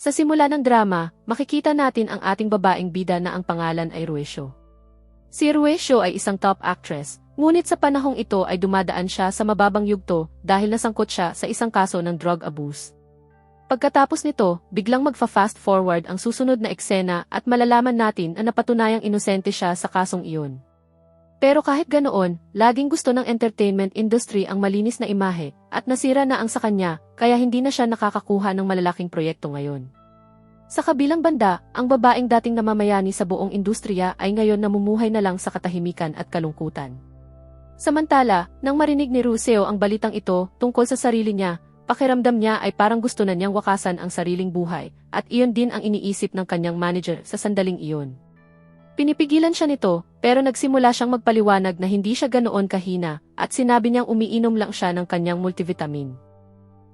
Sa simula ng drama, makikita natin ang ating babaeng bida na ang pangalan ay Ruesyo. Si Ruesyo ay isang top actress, ngunit sa panahong ito ay dumadaan siya sa mababang yugto dahil nasangkot siya sa isang kaso ng drug abuse. Pagkatapos nito, biglang magfa-fast forward ang susunod na eksena at malalaman natin na napatunayang inosente siya sa kasong iyon. Pero kahit ganoon, laging gusto ng entertainment industry ang malinis na imahe at nasira na ang sa kanya, kaya hindi na siya nakakakuha ng malalaking proyekto ngayon. Sa kabilang banda, ang babaeng dating namamayani sa buong industriya ay ngayon namumuhay na lang sa katahimikan at kalungkutan. Samantala, nang marinig ni Ruesyo ang balitang ito tungkol sa sarili niya, pakiramdam niya ay parang gusto na niyang wakasan ang sariling buhay, at iyon din ang iniisip ng kanyang manager sa sandaling iyon. Pinipigilan siya nito, pero nagsimula siyang magpaliwanag na hindi siya ganoon kahina, at sinabi niyang umiinom lang siya ng kanyang multivitamin.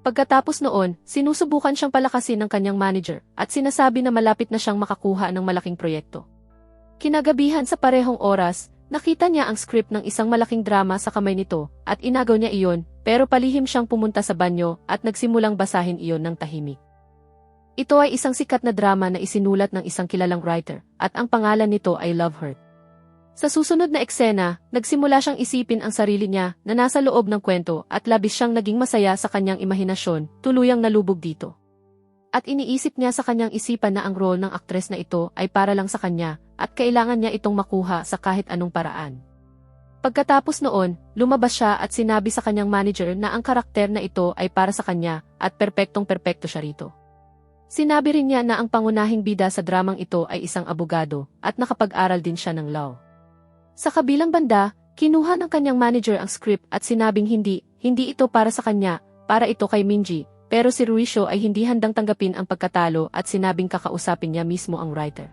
Pagkatapos noon, sinusubukan siyang palakasin ng kanyang manager, at sinasabi na malapit na siyang makakuha ng malaking proyekto. Kinagabihan sa parehong oras, nakita niya ang script ng isang malaking drama sa kamay nito, at inagaw niya iyon, pero palihim siyang pumunta sa banyo at nagsimulang basahin iyon ng tahimik. Ito ay isang sikat na drama na isinulat ng isang kilalang writer, at ang pangalan nito ay Love Hurt. Sa susunod na eksena, nagsimula siyang isipin ang sarili niya na nasa loob ng kwento at labis siyang naging masaya sa kanyang imahinasyon, tuluyang nalubog dito. At iniisip niya sa kanyang isipan na ang role ng aktres na ito ay para lang sa kanya, at kailangan niya itong makuha sa kahit anong paraan. Pagkatapos noon, lumabas siya at sinabi sa kanyang manager na ang karakter na ito ay para sa kanya, at perpektong-perpekto siya rito. Sinabi rin niya na ang pangunahing bida sa dramang ito ay isang abogado, at nakapag-aral din siya ng law. Sa kabilang banda, kinuha ng kanyang manager ang script at sinabing hindi ito para sa kanya, para ito kay Minji, pero si Ruesyo ay hindi handang tanggapin ang pagkatalo at sinabing kakausapin niya mismo ang writer.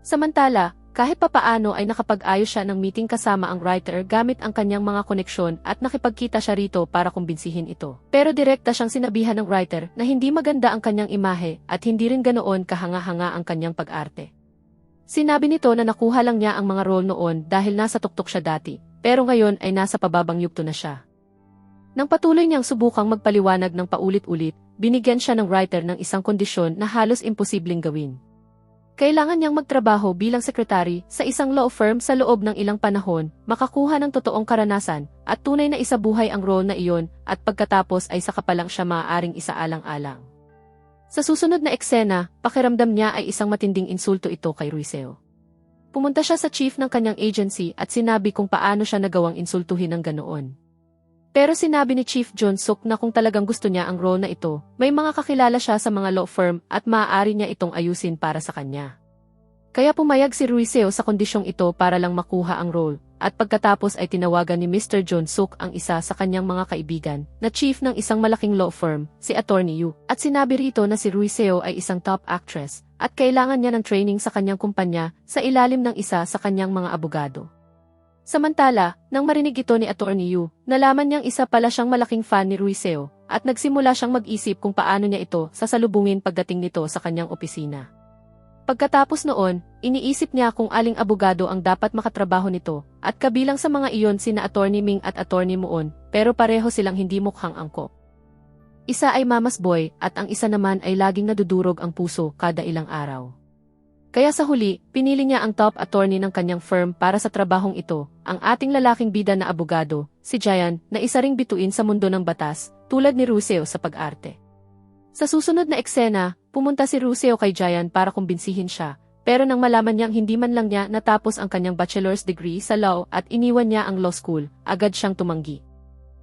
Samantala, kahit papaano ay nakapag-ayos siya ng meeting kasama ang writer gamit ang kanyang mga koneksyon at nakipagkita siya rito para kumbinsihin ito. Pero direkta siyang sinabihan ng writer na hindi maganda ang kanyang imahe at hindi rin ganoon kahanga-hanga ang kanyang pag-arte. Sinabi nito na nakuha lang niya ang mga role noon dahil nasa tuktok siya dati, pero ngayon ay nasa pababang yugto na siya. Nang patuloy niyang subukang magpaliwanag ng paulit-ulit, binigyan siya ng writer ng isang kondisyon na halos imposibleng gawin. Kailangan niyang magtrabaho bilang sekretary sa isang law firm sa loob ng ilang panahon, makakuha ng totoong karanasan, at tunay na isabuhay ang role na iyon, at pagkatapos ay saka pa lang siya maaaring isaalang-alang. Sa susunod na eksena, pakiramdam niya ay isang matinding insulto ito kay Ruesyo. Pumunta siya sa chief ng kanyang agency at sinabi kung paano siya nagawang insultuhin ng ganoon. Pero sinabi ni Chief John Suk na kung talagang gusto niya ang role na ito, may mga kakilala siya sa mga law firm at maaari niya itong ayusin para sa kanya. Kaya pumayag si Ruesyo sa kondisyong ito para lang makuha ang role, at pagkatapos ay tinawagan ni Mr. John Suk ang isa sa kanyang mga kaibigan, na chief ng isang malaking law firm, si Attorney Yu, at sinabi rito na si Ruesyo ay isang top actress, at kailangan niya ng training sa kanyang kumpanya sa ilalim ng isa sa kanyang mga abogado. Samantala, nang marinig ito ni Attorney Yu, nalaman niyang isa pala siyang malaking fan ni Ruesyo, at nagsimula siyang mag-isip kung paano niya ito sasalubungin pagdating nito sa kanyang opisina. Pagkatapos noon, iniisip niya kung aling abogado ang dapat makatrabaho nito, at kabilang sa mga iyon sina Attorney Ming at Attorney Muon, pero pareho silang hindi mukhang angkop. Isa ay mama's boy at ang isa naman ay laging nadudurog ang puso kada ilang araw. Kaya sa huli, pinili niya ang top attorney ng kanyang firm para sa trabahong ito, ang ating lalaking bida na abogado, si Jayan, na isa ring bituin sa mundo ng batas, tulad ni Ruesyo sa pag-arte. Sa susunod na eksena, pumunta si Ruesyo kay Jayan para kumbinsihin siya, pero nang malaman niyang hindi man lang niya natapos ang kanyang bachelor's degree sa law at iniwan niya ang law school, agad siyang tumanggi.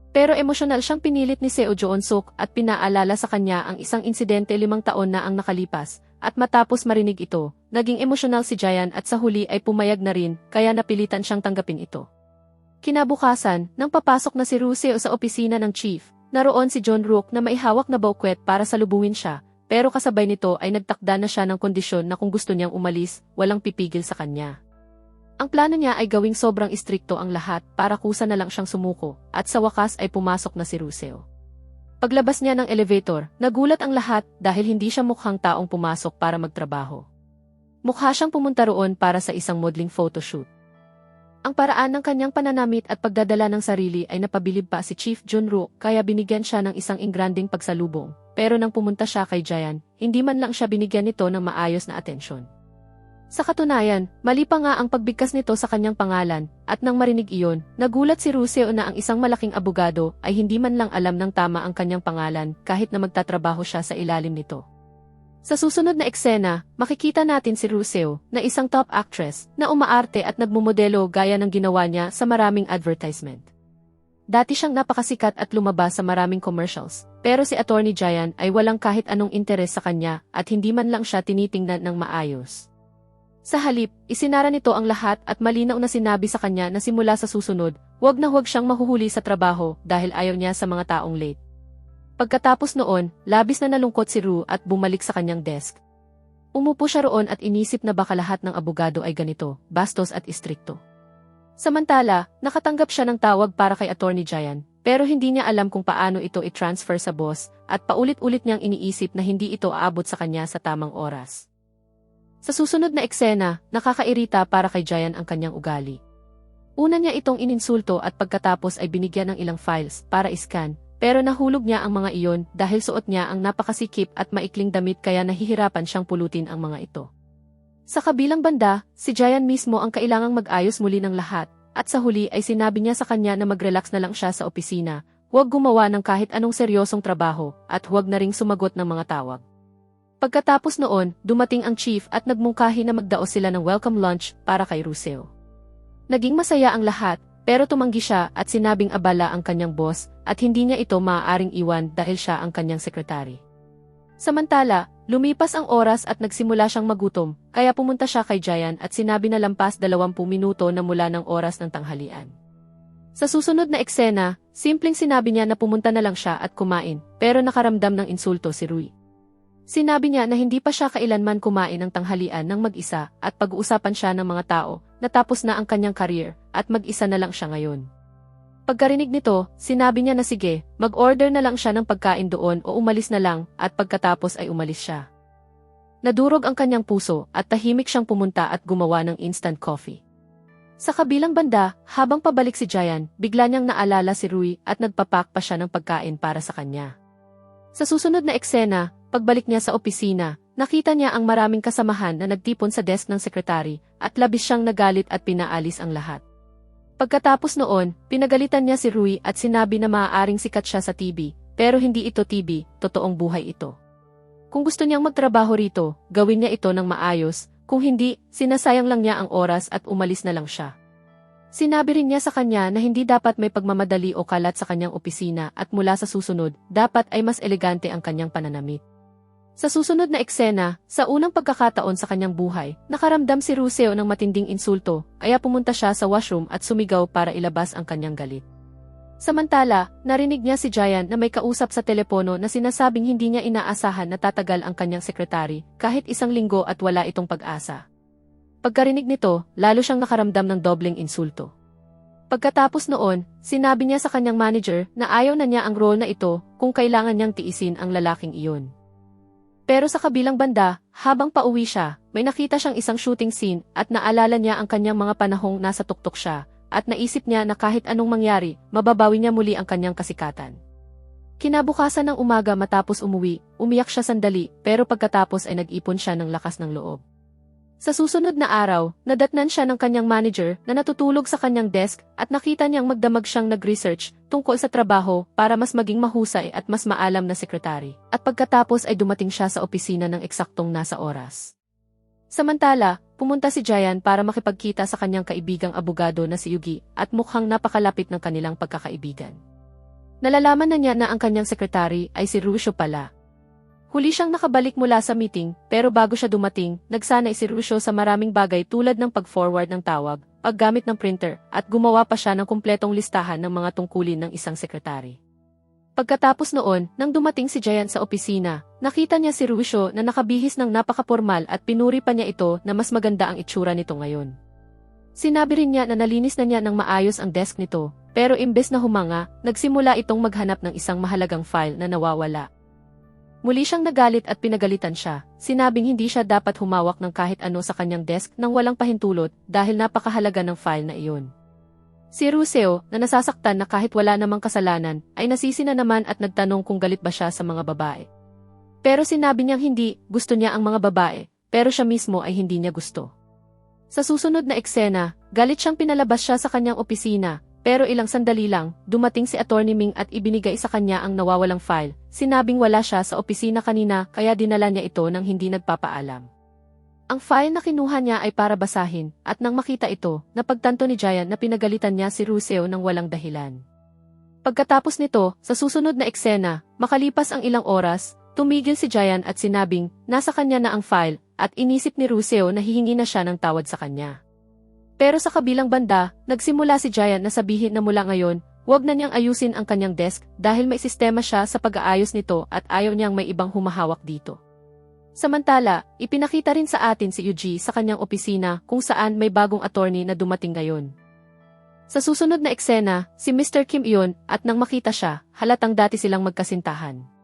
Pero emosyonal siyang pinilit ni Seo Joon-suk at pinaalala sa kanya ang isang insidente 5 taon na ang nakalipas, at matapos marinig ito, naging emosyonal si Jayan at sa huli ay pumayag na rin, kaya napilitan siyang tanggapin ito. Kinabukasan, nang papasok na si Ruesyo sa opisina ng chief, naroon si John Rook na may hawak na baukwet para salubungin siya, pero kasabay nito ay nagtakda na siya ng kondisyon na kung gusto niyang umalis, walang pipigil sa kanya. Ang plano niya ay gawing sobrang istrikto ang lahat para kusa na lang siyang sumuko, at sa wakas ay pumasok na si Ruesyo. Paglabas niya ng elevator, nagulat ang lahat dahil hindi siya mukhang taong pumasok para magtrabaho. Mukha siyang pumunta roon para sa isang modeling photoshoot. Ang paraan ng kanyang pananamit at pagdadala ng sarili ay napabilib pa si Chief John Rook kaya binigyan siya ng isang ingranding pagsalubong, pero nang pumunta siya kay Jayan, hindi man lang siya binigyan nito ng maayos na atensyon. Sa katunayan, mali pa nga ang pagbigkas nito sa kanyang pangalan, at nang marinig iyon, nagulat si Russell na ang isang malaking abogado ay hindi man lang alam ng tama ang kanyang pangalan kahit na magtatrabaho siya sa ilalim nito. Sa susunod na eksena, makikita natin si Russell na isang top actress na umaarte at nagmumodelo gaya ng ginawa niya sa maraming advertisement. Dati siyang napakasikat at lumabas sa maraming commercials, pero si Attorney Jayan ay walang kahit anong interes sa kanya at hindi man lang siya tinitingnan ng maayos. Sa halip, isinara nito ang lahat at malinaw na sinabi sa kanya na simula sa susunod, huwag na huwag siyang mahuhuli sa trabaho dahil ayaw niya sa mga taong late. Pagkatapos noon, labis na nalungkot si Ru at bumalik sa kanyang desk. Umupo siya roon at inisip na baka lahat ng abogado ay ganito, bastos at istrikto. Samantala, nakatanggap siya ng tawag para kay Attorney Jayan, pero hindi niya alam kung paano ito i-transfer sa boss at paulit-ulit niyang iniisip na hindi ito aabot sa kanya sa tamang oras. Sa susunod na eksena, nakakairita para kay Jayan ang kanyang ugali. Una niya itong ininsulto at pagkatapos ay binigyan ng ilang files para iskan, pero nahulog niya ang mga iyon dahil suot niya ang napakasikip at maikling damit kaya nahihirapan siyang pulutin ang mga ito. Sa kabilang banda, si Jayan mismo ang kailangang mag-ayos muli ng lahat, at sa huli ay sinabi niya sa kanya na mag-relax na lang siya sa opisina, huwag gumawa ng kahit anong seryosong trabaho, at huwag na ring sumagot ng mga tawag. Pagkatapos noon, dumating ang chief at nagmungkahi na magdaos sila ng welcome lunch para kay Russell. Naging masaya ang lahat, pero tumanggi siya at sinabing abala ang kanyang boss at hindi niya ito maaaring iwan dahil siya ang kanyang sekretary. Samantala, lumipas ang oras at nagsimula siyang magutom, kaya pumunta siya kay Jayan at sinabi na lampas 20 minuto na mula ng oras ng tanghalian. Sa susunod na eksena, simpleng sinabi niya na pumunta na lang siya at kumain, pero nakaramdam ng insulto si Rui. Sinabi niya na hindi pa siya kailanman kumain ng tanghalian ng mag-isa at pag-uusapan siya ng mga tao, natapos na ang kanyang career at mag-isa na lang siya ngayon. Pagkarinig nito, sinabi niya na sige, mag-order na lang siya ng pagkain doon o umalis na lang at pagkatapos ay umalis siya. Nadurog ang kanyang puso at tahimik siyang pumunta at gumawa ng instant coffee. Sa kabilang banda, habang pabalik si Jayan, bigla niyang naalala si Rui at nagpapak pa siya ng pagkain para sa kanya. Sa susunod na eksena, pagbalik niya sa opisina, nakita niya ang maraming kasamahan na nagtipon sa desk ng sekretary at labis siyang nagalit at pinaalis ang lahat. Pagkatapos noon, pinagalitan niya si Rui at sinabi na maaaring sikat siya sa TV, pero hindi ito TV, totoong buhay ito. Kung gusto niyang magtrabaho rito, gawin niya ito ng maayos, kung hindi, sinasayang lang niya ang oras at umalis na lang siya. Sinabi rin niya sa kanya na hindi dapat may pagmamadali o kalat sa kanyang opisina at mula sa susunod, dapat ay mas elegante ang kanyang pananamit. Sa susunod na eksena, sa unang pagkakataon sa kanyang buhay, nakaramdam si Russell ng matinding insulto, kaya pumunta siya sa washroom at sumigaw para ilabas ang kanyang galit. Samantala, narinig niya si Jayan na may kausap sa telepono na sinasabing hindi niya inaasahan na tatagal ang kanyang sekretary, kahit 1 linggo at wala itong pag-asa. Pagkarinig nito, lalo siyang nakaramdam ng dobleng insulto. Pagkatapos noon, sinabi niya sa kanyang manager na ayaw na niya ang role na ito kung kailangan niyang tiisin ang lalaking iyon. Pero sa kabilang banda, habang pauwi siya, may nakita siyang isang shooting scene at naalala niya ang kanyang mga panahong nasa tuktok siya at naisip niya na kahit anong mangyari, mababawi niya muli ang kanyang kasikatan. Kinabukasan ng umaga matapos umuwi, umiyak siya sandali pero pagkatapos ay nag-ipon siya ng lakas ng loob. Sa susunod na araw, nadatnan siya ng kanyang manager na natutulog sa kanyang desk at nakita niyang magdamag siyang nag-research tungkol sa trabaho para mas maging mahusay at mas maalam na sekretary. At pagkatapos ay dumating siya sa opisina ng eksaktong nasa oras. Samantala, pumunta si Jayan para makipagkita sa kanyang kaibigang abogado na si Yugi at mukhang napakalapit ng kanilang pagkakaibigan. Nalalaman na niya na ang kanyang sekretary ay si Rusho pala. Huli siyang nakabalik mula sa meeting, pero bago siya dumating, nagsanay si Rusho sa maraming bagay tulad ng pag-forward ng tawag, paggamit ng printer, at gumawa pa siya ng kumpletong listahan ng mga tungkulin ng isang sekretary. Pagkatapos noon, nang dumating si Jayan sa opisina, nakita niya si Rusho na nakabihis ng napakapormal at pinuri pa niya ito na mas maganda ang itsura nito ngayon. Sinabi rin niya na nalinis na niya ng maayos ang desk nito, pero imbes na humanga, nagsimula itong maghanap ng isang mahalagang file na nawawala. Muli siyang nagalit at pinagalitan siya, sinabing hindi siya dapat humawak ng kahit ano sa kanyang desk nang walang pahintulot dahil napakahalaga ng file na iyon. Si Ruseo, na nasasaktan na kahit wala namang kasalanan, ay nasisi na naman at nagtanong kung galit ba siya sa mga babae. Pero sinabi niyang hindi, gusto niya ang mga babae, pero siya mismo ay hindi niya gusto. Sa susunod na eksena, galit siyang pinalabas siya sa kanyang opisina, pero ilang sandali lang, dumating si Atty. Ming at ibinigay sa kanya ang nawawalang file. Sinabing wala siya sa opisina kanina kaya dinala niya ito nang hindi nagpapaalam. Ang file na kinuha niya ay para basahin, at nang makita ito, napagtanto ni Giant na pinagalitan niya si Russell nang walang dahilan. Pagkatapos nito, sa susunod na eksena, makalipas ang ilang oras, tumigil si Giant at sinabing, nasa kanya na ang file, at inisip ni Russell na hihingi na siya ng tawad sa kanya. Pero sa kabilang banda, nagsimula si Giant na sabihin na mula ngayon, huwag na niyang ayusin ang kanyang desk dahil may sistema siya sa pag-aayos nito at ayaw niyang may ibang humahawak dito. Samantala, ipinakita rin sa atin si Yuji sa kanyang opisina kung saan may bagong attorney na dumating ngayon. Sa susunod na eksena, si Mr. Kim iyon at nang makita siya, halatang dati silang magkasintahan.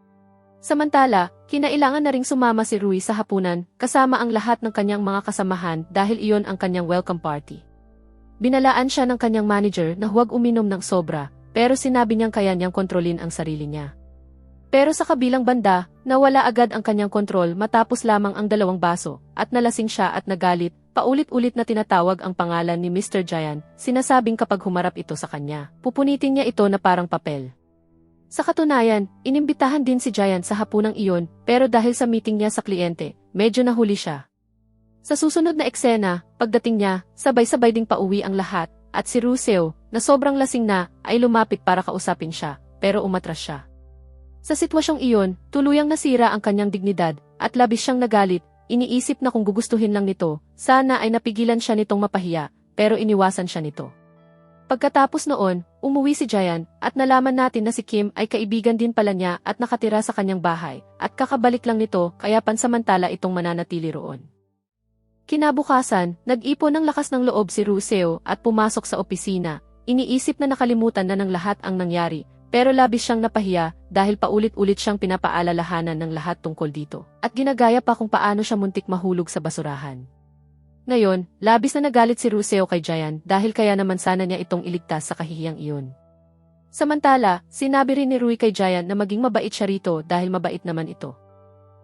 Samantala, kinailangan na ring sumama si Rui sa hapunan kasama ang lahat ng kanyang mga kasamahan dahil iyon ang kanyang welcome party. Binalaan siya ng kanyang manager na huwag uminom ng sobra, pero sinabi niyang kaya niyang kontrolin ang sarili niya. Pero sa kabilang banda, nawala agad ang kanyang kontrol matapos lamang ang 2 baso, at nalasing siya at nagalit, paulit-ulit na tinatawag ang pangalan ni Mr. Giant, sinasabing kapag humarap ito sa kanya, pupunitin niya ito na parang papel. Sa katunayan, inimbitahan din si Giant sa hapunang iyon, pero dahil sa meeting niya sa kliyente, medyo nahuli siya. Sa susunod na eksena, pagdating niya, sabay-sabay ding pauwi ang lahat, at si Russell, na sobrang lasing na, ay lumapit para kausapin siya, pero umatras siya. Sa sitwasyong iyon, tuluyang nasira ang kanyang dignidad, at labis siyang nagalit, iniisip na kung gugustuhin lang nito, sana ay napigilan siya nitong mapahiya, pero iniwasan siya nito. Pagkatapos noon, umuwi si Giant at nalaman natin na si Kim ay kaibigan din pala niya at nakatira sa kanyang bahay at kakabalik lang nito kaya pansamantala itong mananatili roon. Kinabukasan, nag-ipon ng lakas ng loob si Russell at pumasok sa opisina, iniisip na nakalimutan na ng lahat ang nangyari pero labis siyang napahiya dahil paulit-ulit siyang pinapaalalahanan ng lahat tungkol dito at ginagaya pa kung paano siya muntik mahulog sa basurahan. Ngayon, labis na nagalit si Russell kay Giant dahil kaya naman sana niya itong iligtas sa kahihiyang iyon. Samantala, sinabi rin ni Rui kay Giant na maging mabait siya rito dahil mabait naman ito.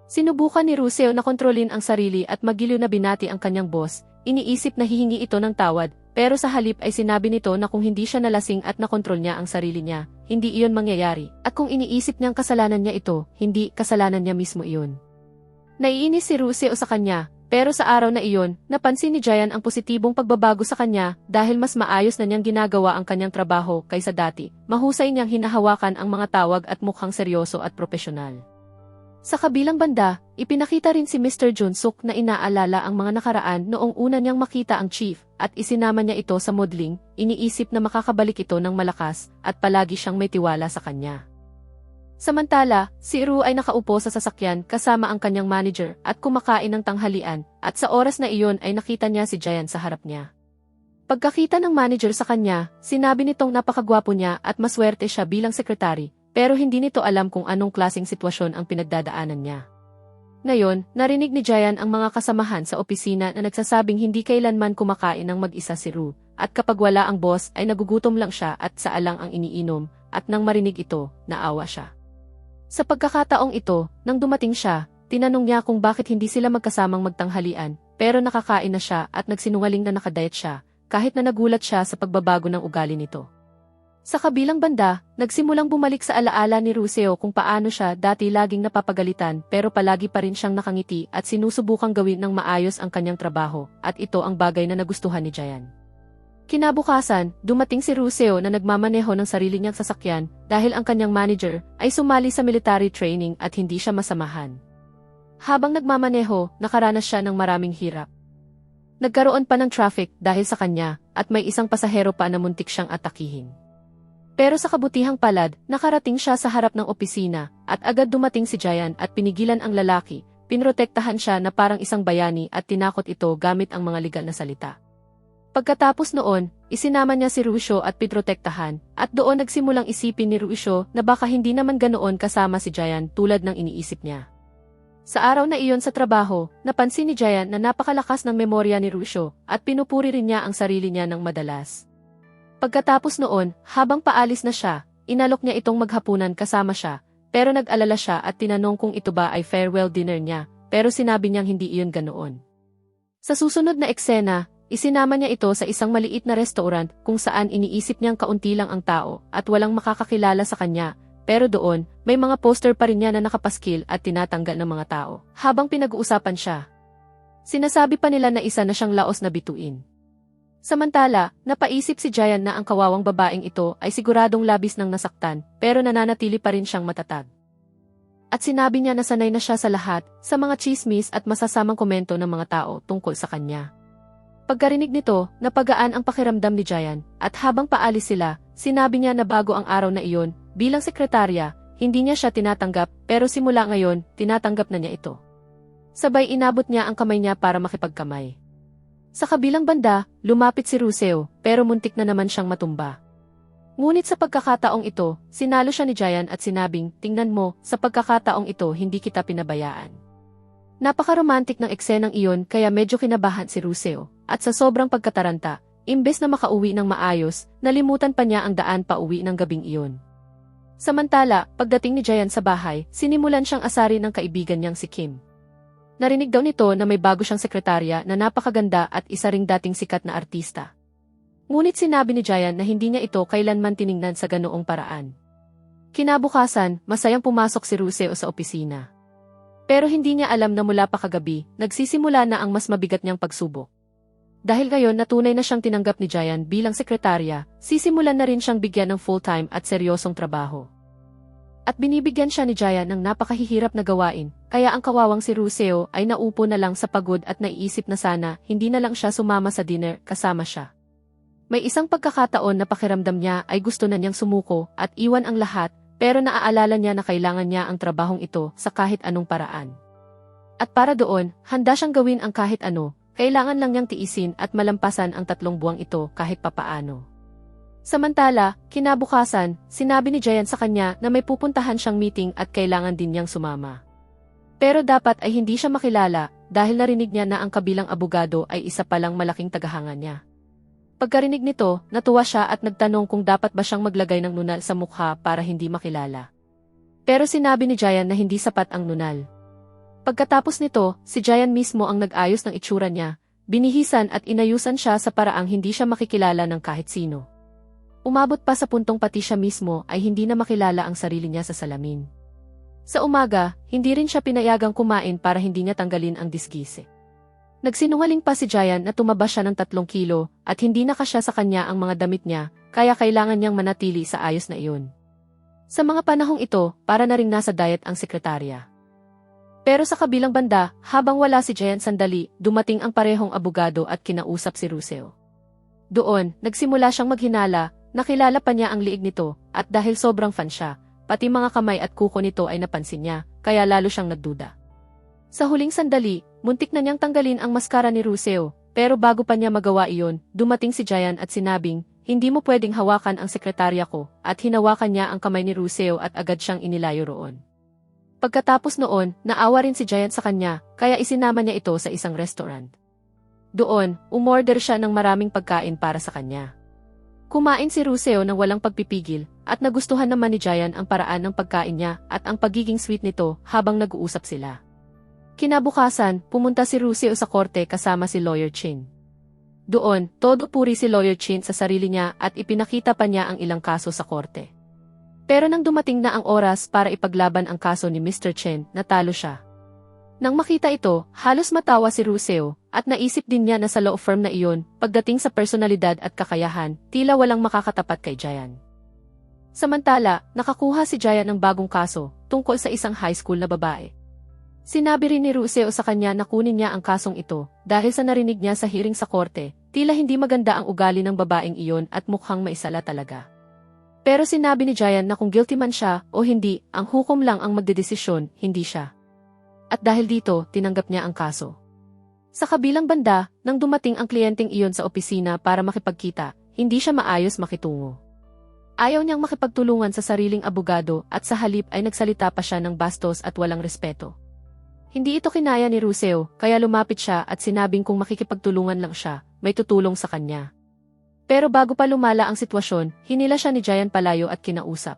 Sinubukan ni Russell na kontrolin ang sarili at magiliw na binati ang kanyang boss, iniisip na hihingi ito ng tawad, pero sa halip ay sinabi nito na kung hindi siya nalasing at nakontrol niya ang sarili niya, hindi iyon mangyayari, at kung iniisip niyang kasalanan niya ito, hindi kasalanan niya mismo iyon. Naiinis si Russell sa kanya, pero sa araw na iyon, napansin ni Giant ang positibong pagbabago sa kanya dahil mas maayos na niyang ginagawa ang kanyang trabaho kaysa dati, mahusay niyang hinahawakan ang mga tawag at mukhang seryoso at propesyonal. Sa kabilang banda, ipinakita rin si Mr. Jun-suk na inaalala ang mga nakaraan noong una niyang makita ang chief at isinama niya ito sa modeling, iniisip na makakabalik ito ng malakas at palagi siyang may tiwala sa kanya. Samantala, si Ru ay nakaupo sa sasakyan kasama ang kanyang manager at kumakain ng tanghalian at sa oras na iyon ay nakita niya si Giant sa harap niya. Pagkakita ng manager sa kanya, sinabi nitong napakagwapo niya at maswerte siya bilang sekretary, pero hindi nito alam kung anong klaseng sitwasyon ang pinagdadaanan niya. Ngayon, narinig ni Giant ang mga kasamahan sa opisina na nagsasabing hindi kailanman kumakain ng mag-isa si Ru, at kapag wala ang boss ay nagugutom lang siya at saalang ang iniinom, at nang marinig ito, naawa siya. Sa pagkakataong ito, nang dumating siya, tinanong niya kung bakit hindi sila magkasamang magtanghalian, pero nakakain na siya at nagsinungaling na nakadiet siya, kahit na nagulat siya sa pagbabago ng ugali nito. Sa kabilang banda, nagsimulang bumalik sa alaala ni Russell kung paano siya dati laging napapagalitan pero palagi pa rin siyang nakangiti at sinusubukang gawin ng maayos ang kanyang trabaho, at ito ang bagay na nagustuhan ni Giant. Kinabukasan, dumating si Russell na nagmamaneho ng sarili niyang sasakyan dahil ang kanyang manager ay sumali sa military training at hindi siya masamahan. Habang nagmamaneho, nakaranas siya ng maraming hirap. Nagkaroon pa ng traffic dahil sa kanya at may isang pasahero pa na muntik siyang atakihin. Pero sa kabutihang palad, nakarating siya sa harap ng opisina at agad dumating si Giant at pinigilan ang lalaki, pinrotektahan siya na parang isang bayani at tinakot ito gamit ang mga legal na salita. Pagkatapos noon, isinama niya si Rusyo at pinrotektahan, at doon nagsimulang isipin ni Rusyo na baka hindi naman ganoon kasama si Giant tulad ng iniisip niya. Sa araw na iyon sa trabaho, napansin ni Giant na napakalakas ng memorya ni Rusyo at pinupuri rin niya ang sarili niya ng madalas. Pagkatapos noon, habang paalis na siya, inalok niya itong maghapunan kasama siya, pero nag-alala siya at tinanong kung ito ba ay farewell dinner niya, pero sinabi niyang hindi iyon ganoon. Sa susunod na eksena, isinama niya ito sa isang maliit na restaurant kung saan iniisip niyang kaunti lang ang tao at walang makakakilala sa kanya, pero doon, may mga poster pa rin niya na nakapaskil at tinatanggal ng mga tao. Habang pinag-uusapan siya, sinasabi pa nila na isa na siyang laos na bituin. Samantala, napaisip si Jayan na ang kawawang babaeng ito ay siguradong labis ng nasaktan, pero nananatili pa rin siyang matatag. At sinabi niya na sanay na siya sa lahat, sa mga chismis at masasamang komento ng mga tao tungkol sa kanya. Pagkarinig nito, napagaan ang pakiramdam ni Jayan, at habang paalis sila, sinabi niya na bago ang araw na iyon, bilang sekretarya, hindi niya siya tinatanggap, pero simula ngayon, tinatanggap na niya ito. Sabay inabot niya ang kamay niya para makipagkamay. Sa kabilang banda, lumapit si Ruseo, pero muntik na naman siyang matumba. Ngunit sa pagkakataong ito, sinalo siya ni Jayan at sinabing, tingnan mo, sa pagkakataong ito hindi kita pinabayaan. Napaka-romantic ng eksenang iyon kaya medyo kinabahan si Ruseo, at sa sobrang pagkataranta, imbes na makauwi ng maayos, nalimutan pa niya ang daan pa uwi ng gabing iyon. Samantala, pagdating ni Jayan sa bahay, sinimulan siyang asarin ng kaibigan niyang si Kim. Narinig daw nito na may bago siyang sekretarya na napakaganda at isa ring dating sikat na artista. Ngunit sinabi ni Jayan na hindi niya ito kailanman tiningnan sa ganoong paraan. Kinabukasan, masayang pumasok si Ruseo sa opisina. Pero hindi niya alam na mula pa kagabi, nagsisimula na ang mas mabigat niyang pagsubok. Dahil ngayon na tunay na siyang tinanggap ni Jayan bilang sekretarya, sisimulan na rin siyang bigyan ng full-time at seryosong trabaho. At binibigyan siya ni Jayan ng napakahihirap na gawain, kaya ang kawawang si Ruseo ay naupo na lang sa pagod at naiisip na sana hindi na lang siya sumama sa dinner kasama siya. May isang pagkakataon na pakiramdam niya ay gusto na niyang sumuko at iwan ang lahat, pero naaalala niya na kailangan niya ang trabahong ito sa kahit anong paraan. At para doon, handa siyang gawin ang kahit ano, kailangan lang niyang tiisin at malampasan ang 3 buwang ito kahit papaano. Samantala, kinabukasan, sinabi ni Jayan sa kanya na may pupuntahan siyang meeting at kailangan din niyang sumama. Pero dapat ay hindi siya makilala dahil narinig niya na ang kabilang abogado ay isa palang malaking tagahanga niya. Pagkarinig nito, natuwa siya at nagtanong kung dapat ba siyang maglagay ng nunal sa mukha para hindi makilala. Pero sinabi ni Jayan na hindi sapat ang nunal. Pagkatapos nito, si Jayan mismo ang nag-ayos ng itsura niya, binihisan at inayusan siya sa paraang hindi siya makikilala ng kahit sino. Umabot pa sa puntong pati siya mismo ay hindi na makilala ang sarili niya sa salamin. Sa umaga, hindi rin siya pinayagang kumain para hindi niya tanggalin ang disgise. Nagsinungaling pa si Jayan na tumaba siya ng 3 kilo at hindi nakasya sa kanya ang mga damit niya, kaya kailangan niyang manatili sa ayos na iyon. Sa mga panahong ito, para na ring nasa diet ang sekretarya. Pero sa kabilang banda, habang wala si Jayan sandali, dumating ang parehong abogado at kinausap si Ruseo. Doon, nagsimula siyang maghinala. Nakilala pa niya ang liig nito, at dahil sobrang fan siya, pati mga kamay at kuko nito ay napansin niya, kaya lalo siyang nagduda. Sa huling sandali, muntik na niyang tanggalin ang maskara ni Ruseo, pero bago pa niya magawa iyon, dumating si Jayan at sinabing, hindi mo pwedeng hawakan ang sekretarya ko, at hinawakan niya ang kamay ni Ruseo at agad siyang inilayo roon. Pagkatapos noon, naawa rin si Jayan sa kanya, kaya isinama niya ito sa isang restaurant. Doon, umorder siya ng maraming pagkain para sa kanya. Kumain si Ruseo ng walang pagpipigil, at nagustuhan naman ni Jayan ang paraan ng pagkain niya at ang pagiging sweet nito habang nag-uusap sila. Kinabukasan, pumunta si Ruseo sa korte kasama si Lawyer Chin. Doon, todo puri si Lawyer Chin sa sarili niya at ipinakita pa niya ang ilang kaso sa korte. Pero nang dumating na ang oras para ipaglaban ang kaso ni Mr. Chen, natalo siya. Nang makita ito, halos matawa si Ruseo, at naisip din niya na sa law firm na iyon, pagdating sa personalidad at kakayahan, tila walang makakatapat kay Jayan. Samantala, nakakuha si Jayan ng bagong kaso, tungkol sa isang high school na babae. Sinabi rin ni Ruseo sa kanya na kunin niya ang kasong ito, dahil sa narinig niya sa hearing sa korte, tila hindi maganda ang ugali ng babaeng iyon at mukhang maisala talaga. Pero sinabi ni Jayan na kung guilty man siya o hindi, ang hukom lang ang magdedesisyon, hindi siya. At dahil dito, tinanggap niya ang kaso. Sa kabilang banda, nang dumating ang kliyenteng iyon sa opisina para makipagkita, hindi siya maayos makitungo. Ayaw niyang makipagtulungan sa sariling abogado at sa halip ay nagsalita pa siya ng bastos at walang respeto. Hindi ito kinaya ni Ruseo, kaya lumapit siya at sinabing kung makikipagtulungan lang siya, may tutulong sa kanya. Pero bago pa lumala ang sitwasyon, hinila siya ni Jayan palayo at kinausap.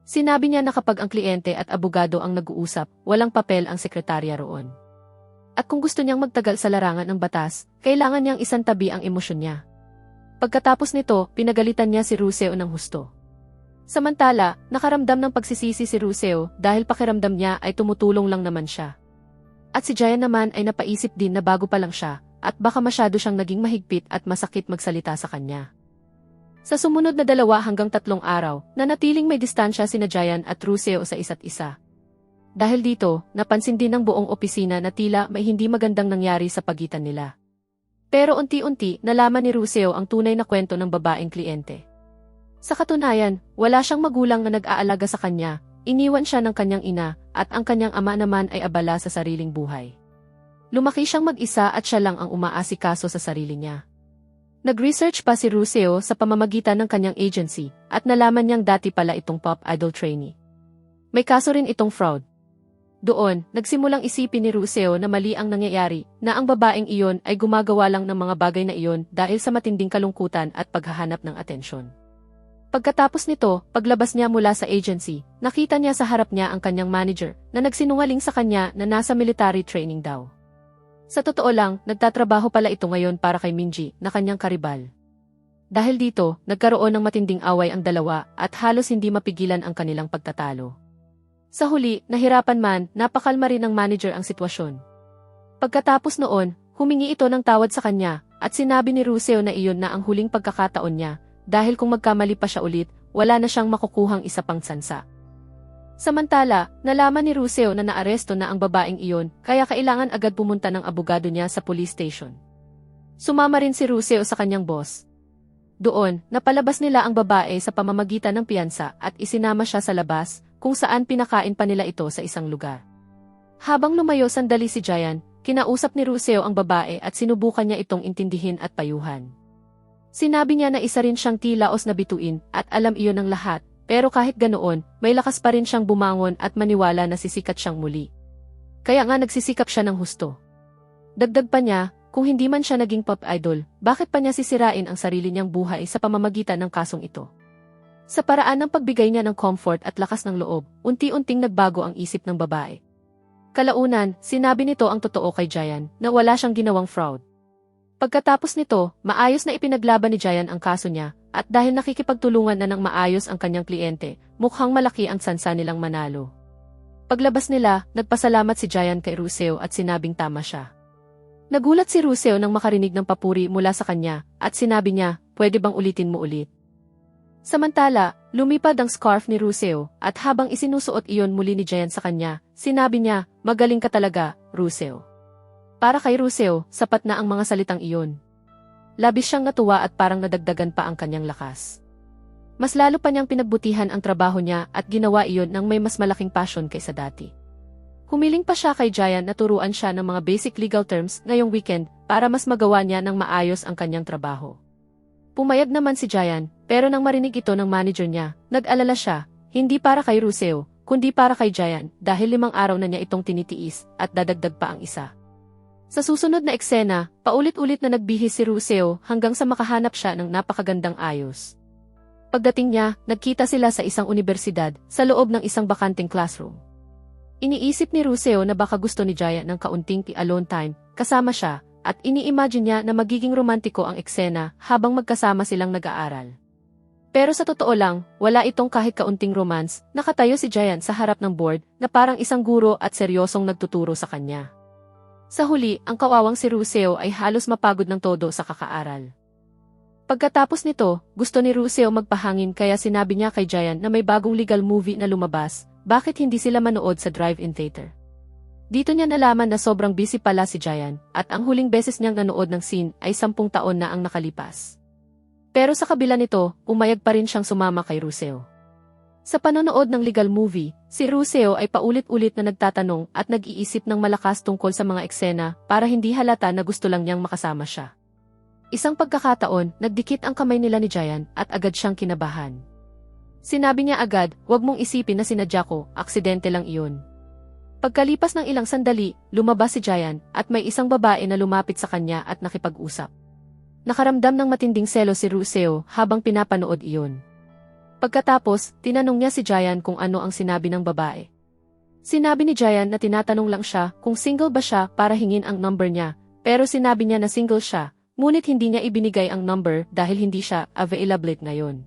Sinabi niya na kapag ang kliyente at abogado ang nag-uusap, walang papel ang sekretarya roon. At kung gusto niyang magtagal sa larangan ng batas, kailangan niyang isantabi ang emosyon niya. Pagkatapos nito, pinagalitan niya si Russell ng husto. Samantala, nakaramdam ng pagsisisi si Russell dahil pakiramdam niya ay tumutulong lang naman siya. At si Jayan naman ay napaisip din na bago pa lang siya, at baka masyado siyang naging mahigpit at masakit magsalita sa kanya. Sa sumunod na 2 hanggang 3 araw, nanatiling may distansya sina Jayan at Russell sa isa't isa. Dahil dito, napansin din ng buong opisina na tila may hindi magandang nangyari sa pagitan nila. Pero unti-unti, nalaman ni Russell ang tunay na kwento ng babaeng kliyente. Sa katunayan, wala siyang magulang na nag-aalaga sa kanya, iniwan siya ng kanyang ina, at ang kanyang ama naman ay abala sa sariling buhay. Lumaki siyang mag-isa at siya lang ang umaasikaso sa sarili niya. Nag-research pa si Russell sa pamamagitan ng kanyang agency, at nalaman niyang dati pala itong pop idol trainee. May kaso rin itong fraud. Doon, nagsimulang isipin ni Russell na mali ang nangyayari, na ang babaeng iyon ay gumagawa lang ng mga bagay na iyon dahil sa matinding kalungkutan at paghahanap ng atensyon. Pagkatapos nito, paglabas niya mula sa agency, nakita niya sa harap niya ang kanyang manager na nagsinungaling sa kanya na nasa military training daw. Sa totoo lang, nagtatrabaho pala ito ngayon para kay Minji na kanyang karibal. Dahil dito, nagkaroon ng matinding away ang dalawa at halos hindi mapigilan ang kanilang pagtatalo. Sa huli, nahirapan man, napakalma rin ng manager ang sitwasyon. Pagkatapos noon, humingi ito ng tawad sa kanya, at sinabi ni Russell na iyon na ang huling pagkakataon niya, dahil kung magkamali pa siya ulit, wala na siyang makukuhang isa pang sansa. Samantala, nalaman ni Russell na naaresto na ang babaeng iyon, kaya kailangan agad pumunta ng abogado niya sa police station. Sumama rin si Russell sa kanyang boss. Doon, napalabas nila ang babae sa pamamagitan ng piyansa at isinama siya sa labas, kung saan pinakain pa nila ito sa isang lugar. Habang lumayo sandali si Jayan, kinausap ni Russell ang babae at sinubukan niya itong intindihin at payuhan. Sinabi niya na isa rin siyang tilaos na bituin at alam iyon ng lahat, pero kahit ganoon, may lakas pa rin siyang bumangon at maniwala na sisikat siyang muli. Kaya nga nagsisikap siya ng husto. Dagdag pa niya, kung hindi man siya naging pop idol, bakit pa niya sisirain ang sarili niyang buhay sa pamamagitan ng kasong ito? Sa paraan ng pagbigay niya ng comfort at lakas ng loob, unti-unting nagbago ang isip ng babae. Kalaunan, sinabi nito ang totoo kay Jayan na wala siyang ginawang fraud. Pagkatapos nito, maayos na ipinaglaban ni Jayan ang kaso niya, at dahil nakikipagtulungan na ng maayos ang kanyang kliyente, mukhang malaki ang tsansa nilang manalo. Paglabas nila, nagpasalamat si Jayan kay Russell at sinabing tama siya. Nagulat si Russell nang makarinig ng papuri mula sa kanya, at sinabi niya, pwede bang ulitin mo ulit? Samantala, lumipad ang scarf ni Russell, at habang isinusuot iyon muli ni Jayan sa kanya, sinabi niya, magaling ka talaga, Russell. Para kay Russell, sapat na ang mga salitang iyon. Labis siyang natuwa at parang nadagdagan pa ang kanyang lakas. Mas lalo pa niyang pinagbutihan ang trabaho niya at ginawa iyon ng may mas malaking passion kaysa dati. Humiling pa siya kay Jayan na turuan siya ng mga basic legal terms ngayong weekend para mas magawa niya ng maayos ang kanyang trabaho. Pumayag naman si Jayan, pero nang marinig ito ng manager niya, nag-alala siya, hindi para kay Russell, kundi para kay Jayan dahil 5 araw na niya itong tinitiis at dadagdag pa ang isa. Sa susunod na eksena, paulit-ulit na nagbihis si Russell hanggang sa makahanap siya ng napakagandang ayos. Pagdating niya, nagkita sila sa isang unibersidad sa loob ng isang bakanting classroom. Iniisip ni Russell na baka gusto ni Jayan ng kaunting alone time, kasama siya, at ini-imagine niya na magiging romantiko ang eksena habang magkasama silang nag-aaral. Pero sa totoo lang, wala itong kahit kaunting romance, nakatayo si Jayan sa harap ng board na parang isang guro at seryosong nagtuturo sa kanya. Sa huli, ang kawawang si Russell ay halos mapagod ng todo sa kakaaral. Pagkatapos nito, gusto ni Russell magpahangin kaya sinabi niya kay Jayan na may bagong legal movie na lumabas, bakit hindi sila manood sa drive-in theater. Dito niya nalaman na sobrang busy pala si Jayan, at ang huling beses niyang nanood ng scene ay 10 taon na ang nakalipas. Pero sa kabila nito, umayag pa rin siyang sumama kay Russell. Sa panonood ng legal movie, si Russell ay paulit-ulit na nagtatanong at nag-iisip ng malakas tungkol sa mga eksena para hindi halata na gusto lang niyang makasama siya. Isang pagkakataon, nagdikit ang kamay nila ni Jayan at agad siyang kinabahan. Sinabi niya agad, "Huwag mong isipin na sinadya ko, aksidente lang iyon." Pagkalipas ng ilang sandali, lumabas si Jayan at may isang babae na lumapit sa kanya at nakipag-usap. Nakaramdam ng matinding selo si Russell habang pinapanood iyon. Pagkatapos, tinanong niya si Jayan kung ano ang sinabi ng babae. Sinabi ni Jayan na tinatanong lang siya kung single ba siya para hingin ang number niya, pero sinabi niya na single siya, ngunit hindi niya ibinigay ang number dahil hindi siya available ngayon.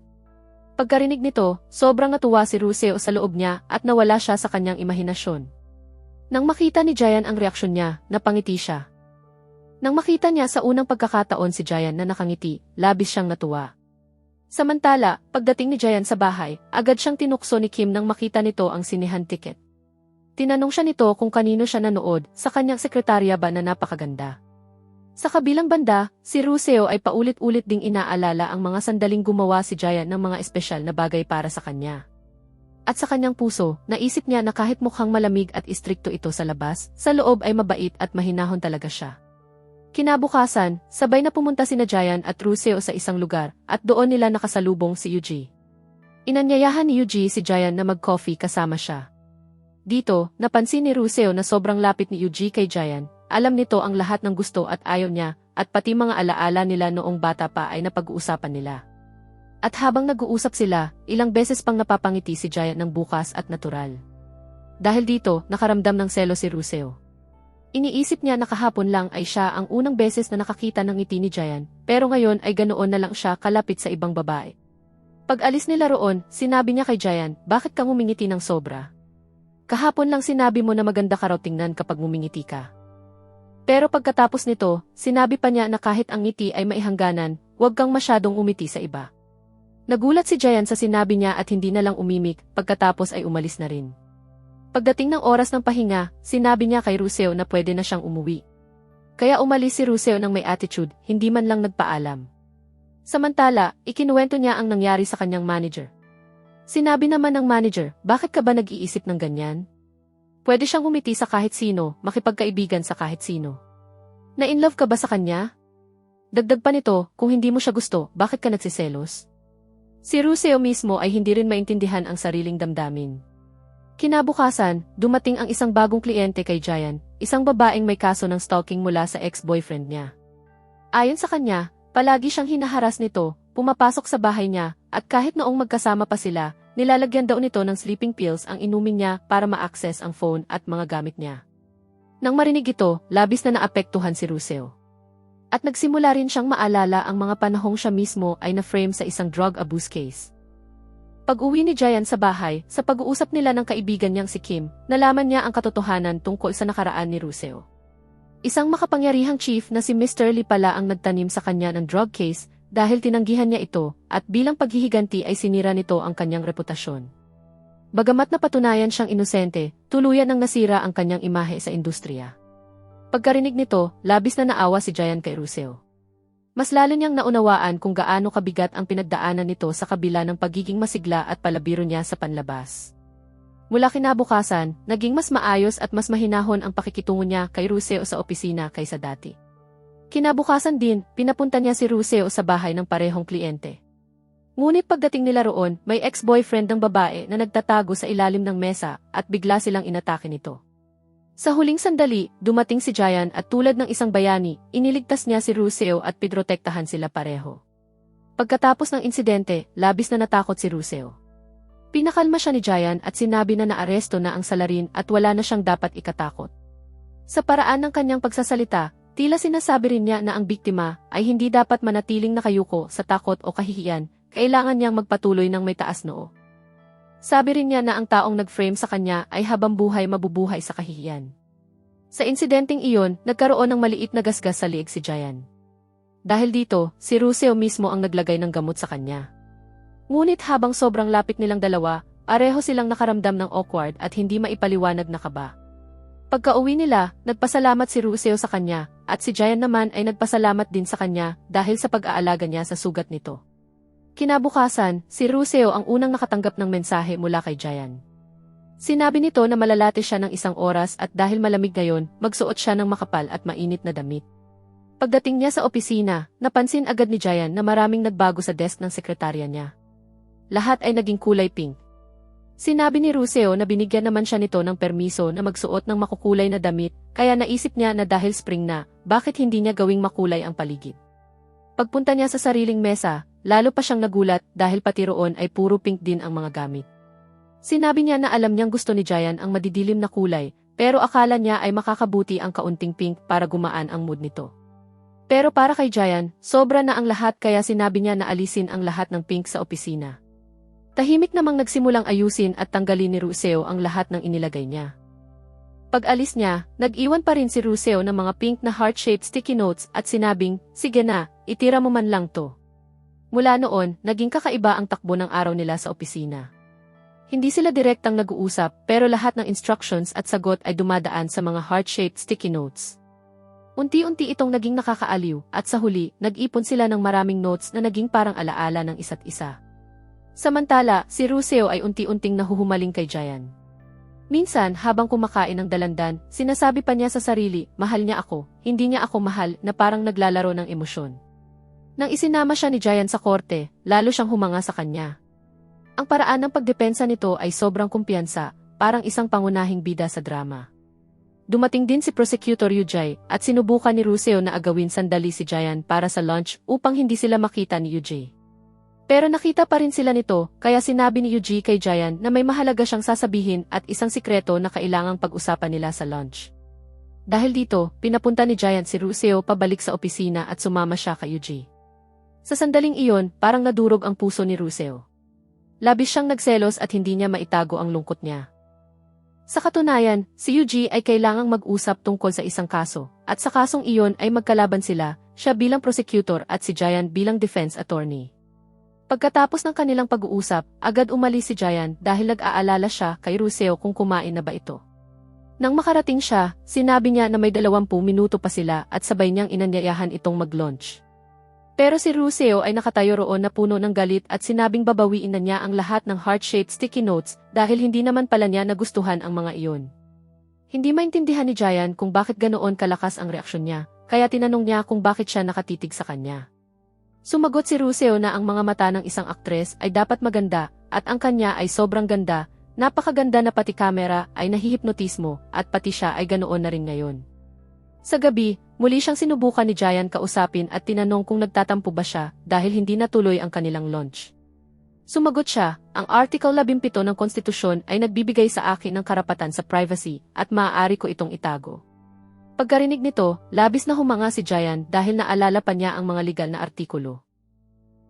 Pagkarinig nito, sobrang natuwa si Russell sa loob niya at nawala siya sa kanyang imahinasyon. Nang makita ni Jayan ang reaksyon niya, napangiti siya. Nang makita niya sa unang pagkakataon si Jayan na nakangiti, labis siyang natuwa. Samantala, pagdating ni Jayan sa bahay, agad siyang tinukso ni Kim nang makita nito ang sinihan ticket. Tinanong siya nito kung kanino siya nanood, sa kanyang sekretarya ba na napakaganda. Sa kabilang banda, si Russell ay paulit-ulit ding inaalala ang mga sandaling gumawa si Jayan ng mga espesyal na bagay para sa kanya. At sa kanyang puso, naisip niya na kahit mukhang malamig at istrikto ito sa labas, sa loob ay mabait at mahinahon talaga siya. Kinabukasan, sabay na pumunta sina Jayan at Russell sa isang lugar, at doon nila nakasalubong si Yuji. Inanyayahan ni Yuji si Jayan na mag-coffee kasama siya. Dito, napansin ni Russell na sobrang lapit ni Yuji kay Jayan, alam nito ang lahat ng gusto at ayaw niya, at pati mga alaala nila noong bata pa ay napag-uusapan nila. At habang nag-uusap sila, ilang beses pang napapangiti si Jayan ng bukas at natural. Dahil dito, nakaramdam ng selo si Russell. Iniisip niya na kahapon lang ay siya ang unang beses na nakakita ng ngiti ni Jayan, pero ngayon ay ganoon na lang siya kalapit sa ibang babae. Pag alis nila roon, sinabi niya kay Jayan, bakit kang humingiti ng sobra? Kahapon lang sinabi mo na maganda ka raw tingnan kapag ngumingiti ka. Pero pagkatapos nito, sinabi pa niya na kahit ang ngiti ay maihangganan, huwag kang masyadong umiti sa iba. Nagulat si Jayan sa sinabi niya at hindi na lang umimik, pagkatapos ay umalis na rin. Pagdating ng oras ng pahinga, sinabi niya kay Russell na pwede na siyang umuwi. Kaya umalis si Russell ng may attitude, hindi man lang nagpaalam. Samantala, ikinuwento niya ang nangyari sa kanyang manager. Sinabi naman ng manager, bakit ka ba nag-iisip ng ganyan? Pwede siyang umiti sa kahit sino, makipagkaibigan sa kahit sino. Na-inlove ka ba sa kanya? Dagdag pa nito, kung hindi mo siya gusto, bakit ka nagsiselos? Si Russell mismo ay hindi rin maintindihan ang sariling damdamin. Kinabukasan, dumating ang isang bagong kliyente kay Jayan, isang babaeng may kaso ng stalking mula sa ex-boyfriend niya. Ayon sa kanya, palagi siyang hinaharas nito, pumapasok sa bahay niya, at kahit noong magkasama pa sila, nilalagyan daw nito ng sleeping pills ang inumin niya para ma-access ang phone at mga gamit niya. Nang marinig ito, labis na naapektuhan si Russell. At nagsimula rin siyang maalala ang mga panahong siya mismo ay na-frame sa isang drug abuse case. Pag-uwi ni Jayan sa bahay, sa pag-uusap nila ng kaibigan niyang si Kim, nalaman niya ang katotohanan tungkol sa nakaraan ni Russell. Isang makapangyarihang chief na si Mr. Lee pala ang nagtanim sa kanya ng drug case dahil tinanggihan niya ito at bilang paghihiganti ay sinira nito ang kanyang reputasyon. Bagamat napatunayan siyang inosente, tuluyan ang nasira ang kanyang imahe sa industriya. Pagkarinig nito, labis na naawa si Jayan kay Russell. Mas lalo niyang naunawaan kung gaano kabigat ang pinagdaanan nito sa kabila ng pagiging masigla at palabiro niya sa panlabas. Mula kinabukasan, naging mas maayos at mas mahinahon ang pakikitungo niya kay Russell sa opisina kaysa dati. Kinabukasan din, pinapunta niya si Russell sa bahay ng parehong kliyente. Ngunit pagdating nila roon, may ex-boyfriend ng babae na nagtatago sa ilalim ng mesa at bigla silang inatake nito. Sa huling sandali, dumating si Jayan at tulad ng isang bayani, iniligtas niya si Russell at piprotektahan sila pareho. Pagkatapos ng insidente, labis na natakot si Russell. Pinakalma siya ni Jayan at sinabi na naaresto na ang salarin at wala na siyang dapat ikatakot. Sa paraan ng kanyang pagsasalita, tila sinasabi rin niya na ang biktima ay hindi dapat manatiling nakayuko sa takot o kahihiyan, kailangan niyang magpatuloy ng may taas noo. Sabi rin niya na ang taong nag-frame sa kanya ay habang buhay mabubuhay sa kahihiyan. Sa insidenteng iyon, nagkaroon ng maliit na gasgas sa liig si Jayan. Dahil dito, si Russell mismo ang naglagay ng gamot sa kanya. Ngunit habang sobrang lapit nilang dalawa, pareho silang nakaramdam ng awkward at hindi maipaliwanag na kaba. Pagka-uwi nila, nagpasalamat si Russell sa kanya, at si Jayan naman ay nagpasalamat din sa kanya dahil sa pag-aalaga niya sa sugat nito. Kinabukasan, si Russell ang unang nakatanggap ng mensahe mula kay Jayan. Sinabi nito na malalate siya ng isang oras at dahil malamig ngayon, magsuot siya ng makapal at mainit na damit. Pagdating niya sa opisina, napansin agad ni Jayan na maraming nagbago sa desk ng sekretarya niya. Lahat ay naging kulay pink. Sinabi ni Russell na binigyan naman siya nito ng permiso na magsuot ng makukulay na damit, kaya naisip niya na dahil spring na, bakit hindi niya gawing makulay ang paligid. Pagpunta niya sa sariling mesa, lalo pa siyang nagulat dahil pati roon ay puro pink din ang mga gamit. Sinabi niya na alam niyang gusto ni Jayan ang madidilim na kulay, pero akala niya ay makakabuti ang kaunting pink para gumaan ang mood nito. Pero para kay Jayan, sobra na ang lahat kaya sinabi niya na alisin ang lahat ng pink sa opisina. Tahimik namang nagsimulang ayusin at tanggalin ni Ruseo ang lahat ng inilagay niya. Pag-alis niya, nag-iwan pa rin si Ruseo ng mga pink na heart-shaped sticky notes at sinabing, "Sige na, itira mo man lang to." Mula noon, naging kakaiba ang takbo ng araw nila sa opisina. Hindi sila direktang nag-uusap pero lahat ng instructions at sagot ay dumadaan sa mga heart-shaped sticky notes. Unti-unti itong naging nakakaaliw at sa huli, nag-ipon sila ng maraming notes na naging parang alaala ng isa't isa. Samantala, si Ruseo ay unti-unting nahuhumaling kay Jayan. Minsan, habang kumakain ng dalandan, sinasabi pa niya sa sarili, "Mahal niya ako, hindi niya ako mahal," na parang naglalaro ng emosyon. Nang isinama siya ni Jayan sa korte, lalo siyang humanga sa kanya. Ang paraan ng pagdepensa nito ay sobrang kumpiyansa, parang isang pangunahing bida sa drama. Dumating din si Prosecutor Yujay at sinubukan ni Ruseo na agawin sandali si Jayan para sa lunch upang hindi sila makita ni Yujay. Pero nakita pa rin sila nito, kaya sinabi ni Yujay kay Jayan na may mahalaga siyang sasabihin at isang sikreto na kailangang pag-usapan nila sa lunch. Dahil dito, pinapunta ni Jayan si Ruseo pabalik sa opisina at sumama siya kay Yujay. Sa sandaling iyon, parang nadurog ang puso ni Ruseo. Labis siyang nagselos at hindi niya maitago ang lungkot niya. Sa katunayan, si Yujay ay kailangang mag-usap tungkol sa isang kaso, at sa kasong iyon ay magkalaban sila, siya bilang prosecutor at si Jayan bilang defense attorney. Pagkatapos ng kanilang pag-uusap, agad umalis si Jayan dahil nag-aalala siya kay Ruseo kung kumain na ba ito. Nang makarating siya, sinabi niya na may 20 minuto pa sila at sabay niyang inanyayahan itong mag-lunch. Pero si Ruseo ay nakatayo roon na puno ng galit at sinabing babawiin na niya ang lahat ng heart-shaped sticky notes dahil hindi naman pala niya nagustuhan ang mga iyon. Hindi maintindihan ni Jayan kung bakit ganoon kalakas ang reaksyon niya, kaya tinanong niya kung bakit siya nakatitig sa kanya. Sumagot si Ruseo na ang mga mata ng isang aktres ay dapat maganda at ang kanya ay sobrang ganda, napakaganda na pati kamera ay nahihipnotismo at pati siya ay ganoon na rin ngayon. Sa gabi, muli siyang sinubukan ni Jayan kausapin at tinanong kung nagtatampo ba siya dahil hindi natuloy ang kanilang lunch. Sumagot siya, "Ang Article 17 ng Konstitusyon ay nagbibigay sa akin ng karapatan sa privacy at maaari ko itong itago." Pagkarinig nito, labis na humanga si Jayan dahil naalala pa niya ang mga legal na artikulo.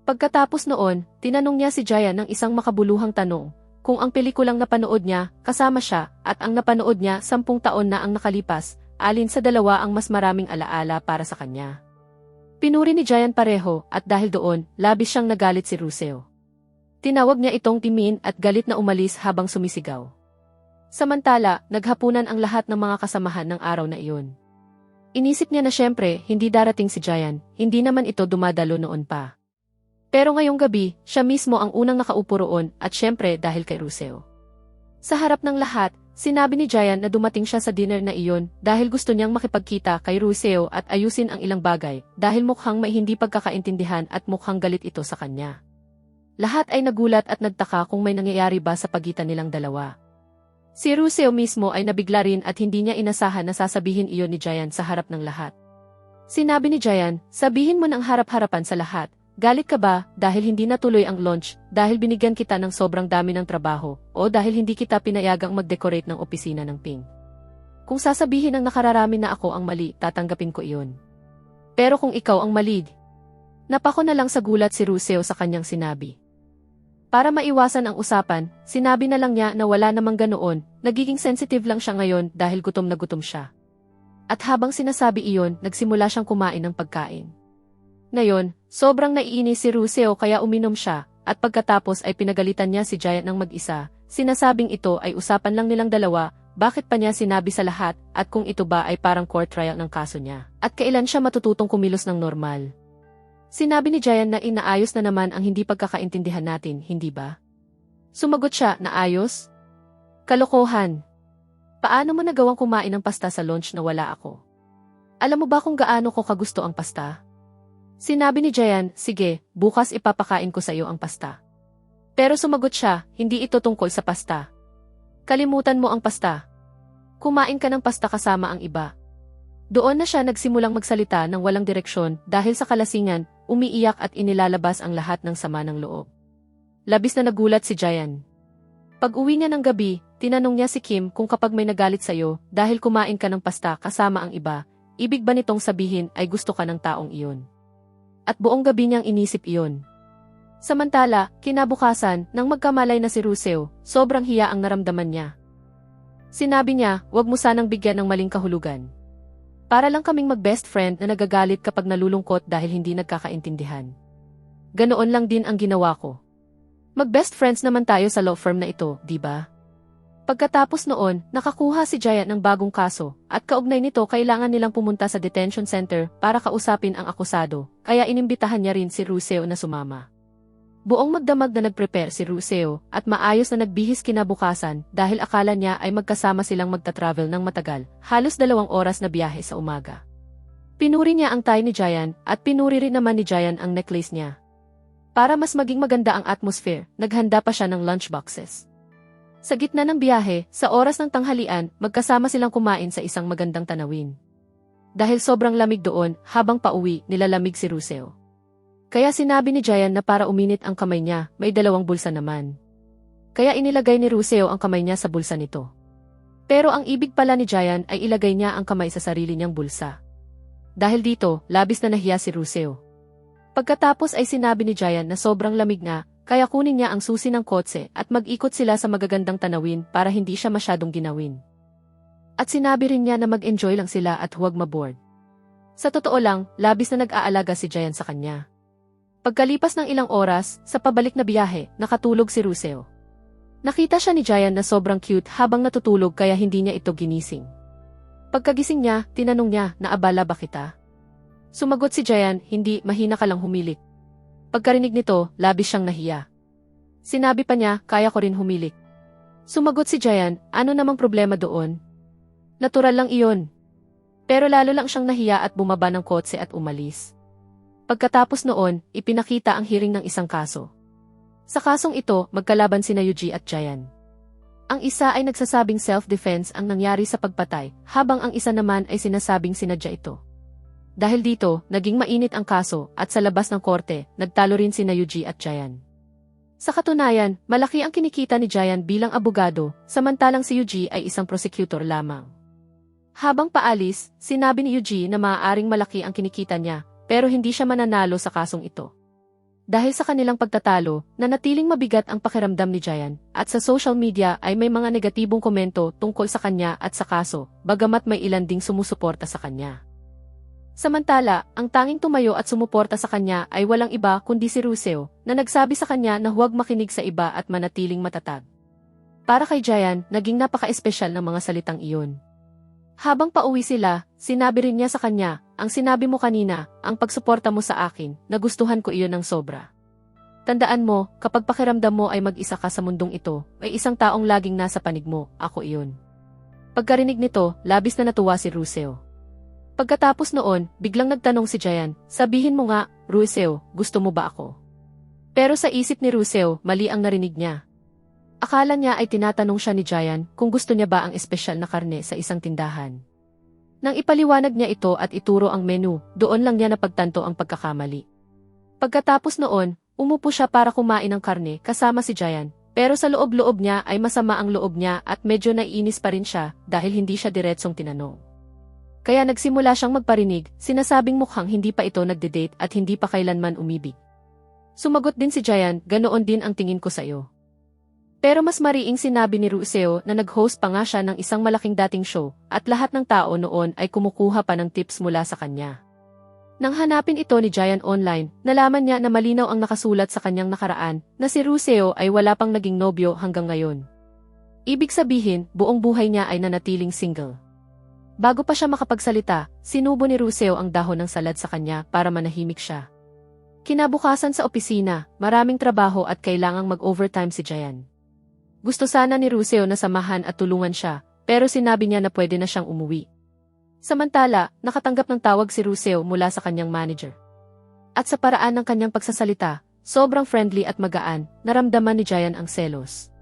Pagkatapos noon, tinanong niya si Jayan ng isang makabuluhang tanong, kung ang pelikulang napanood niya, kasama siya, at ang napanood niya 10 taon na ang nakalipas, alin sa dalawa ang mas maraming alaala para sa kanya. Pinuri ni Jayan pareho at dahil doon, labis siyang nagalit si Ruseo. Tinawag niya itong timin at galit na umalis habang sumisigaw. Samantala, naghapunan ang lahat ng mga kasamahan ng araw na iyon. Inisip niya na syempre, hindi darating si Jayan, hindi naman ito dumadalo noon pa. Pero ngayong gabi, siya mismo ang unang nakaupo roon at syempre dahil kay Ruseo. Sa harap ng lahat, sinabi ni Jayan na dumating siya sa dinner na iyon dahil gusto niyang makipagkita kay Ruseo at ayusin ang ilang bagay dahil mukhang may hindi pagkakaintindihan at mukhang galit ito sa kanya. Lahat ay nagulat at nagtaka kung may nangyayari ba sa pagitan nilang dalawa. Si Ruseo mismo ay nabigla rin at hindi niya inasahan na sasabihin iyon ni Jayan sa harap ng lahat. Sinabi ni Jayan, "Sabihin mo ng harap-harapan sa lahat, galit ka ba dahil hindi natuloy ang launch, dahil binigyan kita ng sobrang dami ng trabaho, o dahil hindi kita pinayagang mag-decorate ng opisina ng pink? Kung sasabihin ng nakararami na ako ang mali, tatanggapin ko iyon. Pero kung ikaw ang mali..." Napako na lang sa gulat si Ruseo sa kanyang sinabi. Para maiwasan ang usapan, sinabi na lang niya na wala namang ganoon, nagiging sensitive lang siya ngayon dahil gutom na gutom siya. At habang sinasabi iyon, nagsimula siyang kumain ng pagkain. Ngayon, sobrang naiinis si Ruseo kaya uminom siya, at pagkatapos ay pinagalitan niya si Jayan ng mag-isa, sinasabing ito ay usapan lang nilang dalawa, bakit pa niya sinabi sa lahat, at kung ito ba ay parang court trial ng kaso niya, at kailan siya matututong kumilos ng normal. Sinabi ni Jayan na inaayos na naman ang hindi pagkakaintindihan natin, hindi ba? Sumagot siya na ayos? Kalokohan. Paano mo nagawang kumain ng pasta sa lunch na wala ako? Alam mo ba kung gaano ko kagusto ang pasta? Sinabi ni Jayan, "Sige, bukas ipapakain ko sa iyo ang pasta." Pero sumagot siya, "Hindi ito tungkol sa pasta. Kalimutan mo ang pasta. Kumain ka ng pasta kasama ang iba." Doon na siya nagsimulang magsalita ng walang direksyon dahil sa kalasingan, umiiyak at inilalabas ang lahat ng sama ng loob. Labis na nagulat si Jayan. Pag-uwi niya ng gabi, tinanong niya si Kim kung kapag may nagalit sa'yo dahil kumain ka ng pasta kasama ang iba, ibig ba nitong sabihin ay gusto ka ng taong iyon? At buong gabi niyang inisip iyon. Samantala, kinabukasan, nang magkamalay na si Russell, sobrang hiya ang naramdaman niya. Sinabi niya, "Wag mo sanang bigyan ng maling kahulugan. Para lang kaming mag-best friend na nagagalit kapag nalulungkot dahil hindi nagkakaintindihan. Ganoon lang din ang ginawa ko. Mag-best friends naman tayo sa law firm na ito, di ba?" Pagkatapos noon, nakakuha si Jaya ng bagong kaso, at kaugnay nito kailangan nilang pumunta sa detention center para kausapin ang akusado, kaya inimbitahan niya rin si Russell na sumama. Buong magdamag na nag-prepare si Russell at maayos na nagbihis kinabukasan dahil akala niya ay magkasama silang magta-travel ng matagal, halos 2 oras na biyahe sa umaga. Pinuri niya ang tie ni Jayan at pinuri rin naman ni Jayan ang necklace niya. Para mas maging maganda ang atmosphere, naghanda pa siya ng lunchboxes. Sa gitna ng biyahe, sa oras ng tanghalian, magkasama silang kumain sa isang magandang tanawin. Dahil sobrang lamig doon, habang pauwi, nilalamig si Russell. Kaya sinabi ni Jayan na para uminit ang kamay niya, may 2 bulsa naman. Kaya inilagay ni Russell ang kamay niya sa bulsa nito. Pero ang ibig pala ni Jayan ay ilagay niya ang kamay sa sarili niyang bulsa. Dahil dito, labis na nahiya si Russell. Pagkatapos ay sinabi ni Jayan na sobrang lamig na, kaya kunin niya ang susi ng kotse at mag-ikot sila sa magagandang tanawin para hindi siya masyadong ginawin. At sinabi rin niya na mag-enjoy lang sila at huwag maboard. Sa totoo lang, labis na nag-aalaga si Jayan sa kanya. Pagkalipas ng ilang oras, sa pabalik na biyahe, nakatulog si Russell. Nakita siya ni Jayan na sobrang cute habang natutulog kaya hindi niya ito ginising. Pagkagising niya, tinanong niya, "Naabala ba kita?" Sumagot si Jayan, "Hindi, mahina ka lang humilik." Pagkarinig nito, labis siyang nahiya. Sinabi pa niya, "Kaya ko rin humilik." Sumagot si Jayan, "Ano namang problema doon? Natural lang iyon." Pero lalo lang siyang nahiya at bumaba ng kotse at umalis. Pagkatapos noon, ipinakita ang hearing ng isang kaso. Sa kasong ito, magkalaban sina Yuji at Jayan. Ang isa ay nagsasabing self-defense ang nangyari sa pagpatay, habang ang isa naman ay sinasabing sinadya ito. Dahil dito, naging mainit ang kaso at sa labas ng korte, nagtalo rin sina Yuji at Jayan. Sa katunayan, malaki ang kinikita ni Jayan bilang abogado, samantalang si Yuji ay isang prosecutor lamang. Habang paalis, sinabi ni Yuji na maaaring malaki ang kinikita niya, pero hindi siya mananalo sa kasong ito. Dahil sa kanilang pagtatalo, nanatiling mabigat ang pakiramdam ni Jayan, at sa social media ay may mga negatibong komento tungkol sa kanya at sa kaso, bagamat may ilan ding sumusuporta sa kanya. Samantala, ang tanging tumayo at sumuporta sa kanya ay walang iba kundi si Russell, na nagsabi sa kanya na huwag makinig sa iba at manatiling matatag. Para kay Jayan, naging napaka-espesyal ng mga salitang iyon. Habang pauwi sila, sinabi rin niya sa kanya, "Ang sinabi mo kanina, ang pagsuporta mo sa akin, nagustuhan ko iyon ng sobra. Tandaan mo, kapag pakiramdam mo ay mag-isa ka sa mundong ito, ay isang taong laging nasa panig mo, ako iyon." Pagkarinig nito, labis na natuwa si Russell. Pagkatapos noon, biglang nagtanong si Jayan, "Sabihin mo nga, Russell, gusto mo ba ako?" Pero sa isip ni Russell, mali ang narinig niya. Akala niya ay tinatanong siya ni Jayan kung gusto niya ba ang espesyal na karne sa isang tindahan. Nang ipaliwanag niya ito at ituro ang menu, doon lang niya napagtanto ang pagkakamali. Pagkatapos noon, umupo siya para kumain ng karne kasama si Jayan, pero sa loob-loob niya ay masama ang loob niya at medyo naiinis pa rin siya dahil hindi siya diretsong tinanong. Kaya nagsimula siyang magparinig, sinasabing mukhang hindi pa ito nagde-date at hindi pa kailanman umibig. Sumagot din si Jayan, "Ganoon din ang tingin ko sa iyo." Pero mas mariing sinabi ni Russell na nag-host pa nga siya ng isang malaking dating show at lahat ng tao noon ay kumukuha pa ng tips mula sa kanya. Nang hanapin ito ni Jayan online, nalaman niya na malinaw ang nakasulat sa kanyang nakaraan na si Russell ay wala pang naging nobyo hanggang ngayon. Ibig sabihin, buong buhay niya ay nanatiling single. Bago pa siya makapagsalita, sinubo ni Russell ang dahon ng salad sa kanya para manahimik siya. Kinabukasan sa opisina, maraming trabaho at kailangang mag-overtime si Jayan. Gusto sana ni Russell na samahan at tulungan siya, pero sinabi niya na pwede na siyang umuwi. Samantala, nakatanggap ng tawag si Russell mula sa kanyang manager. At sa paraan ng kanyang pagsasalita, sobrang friendly at magaan, naramdaman ni Jayan ang selos.